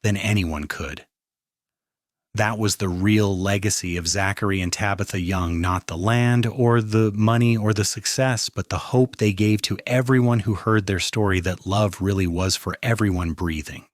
then anyone could. That was the real legacy of Zachary and Tabitha Young, not the land or the money or the success, but the hope they gave to everyone who heard their story that love really was for everyone breathing.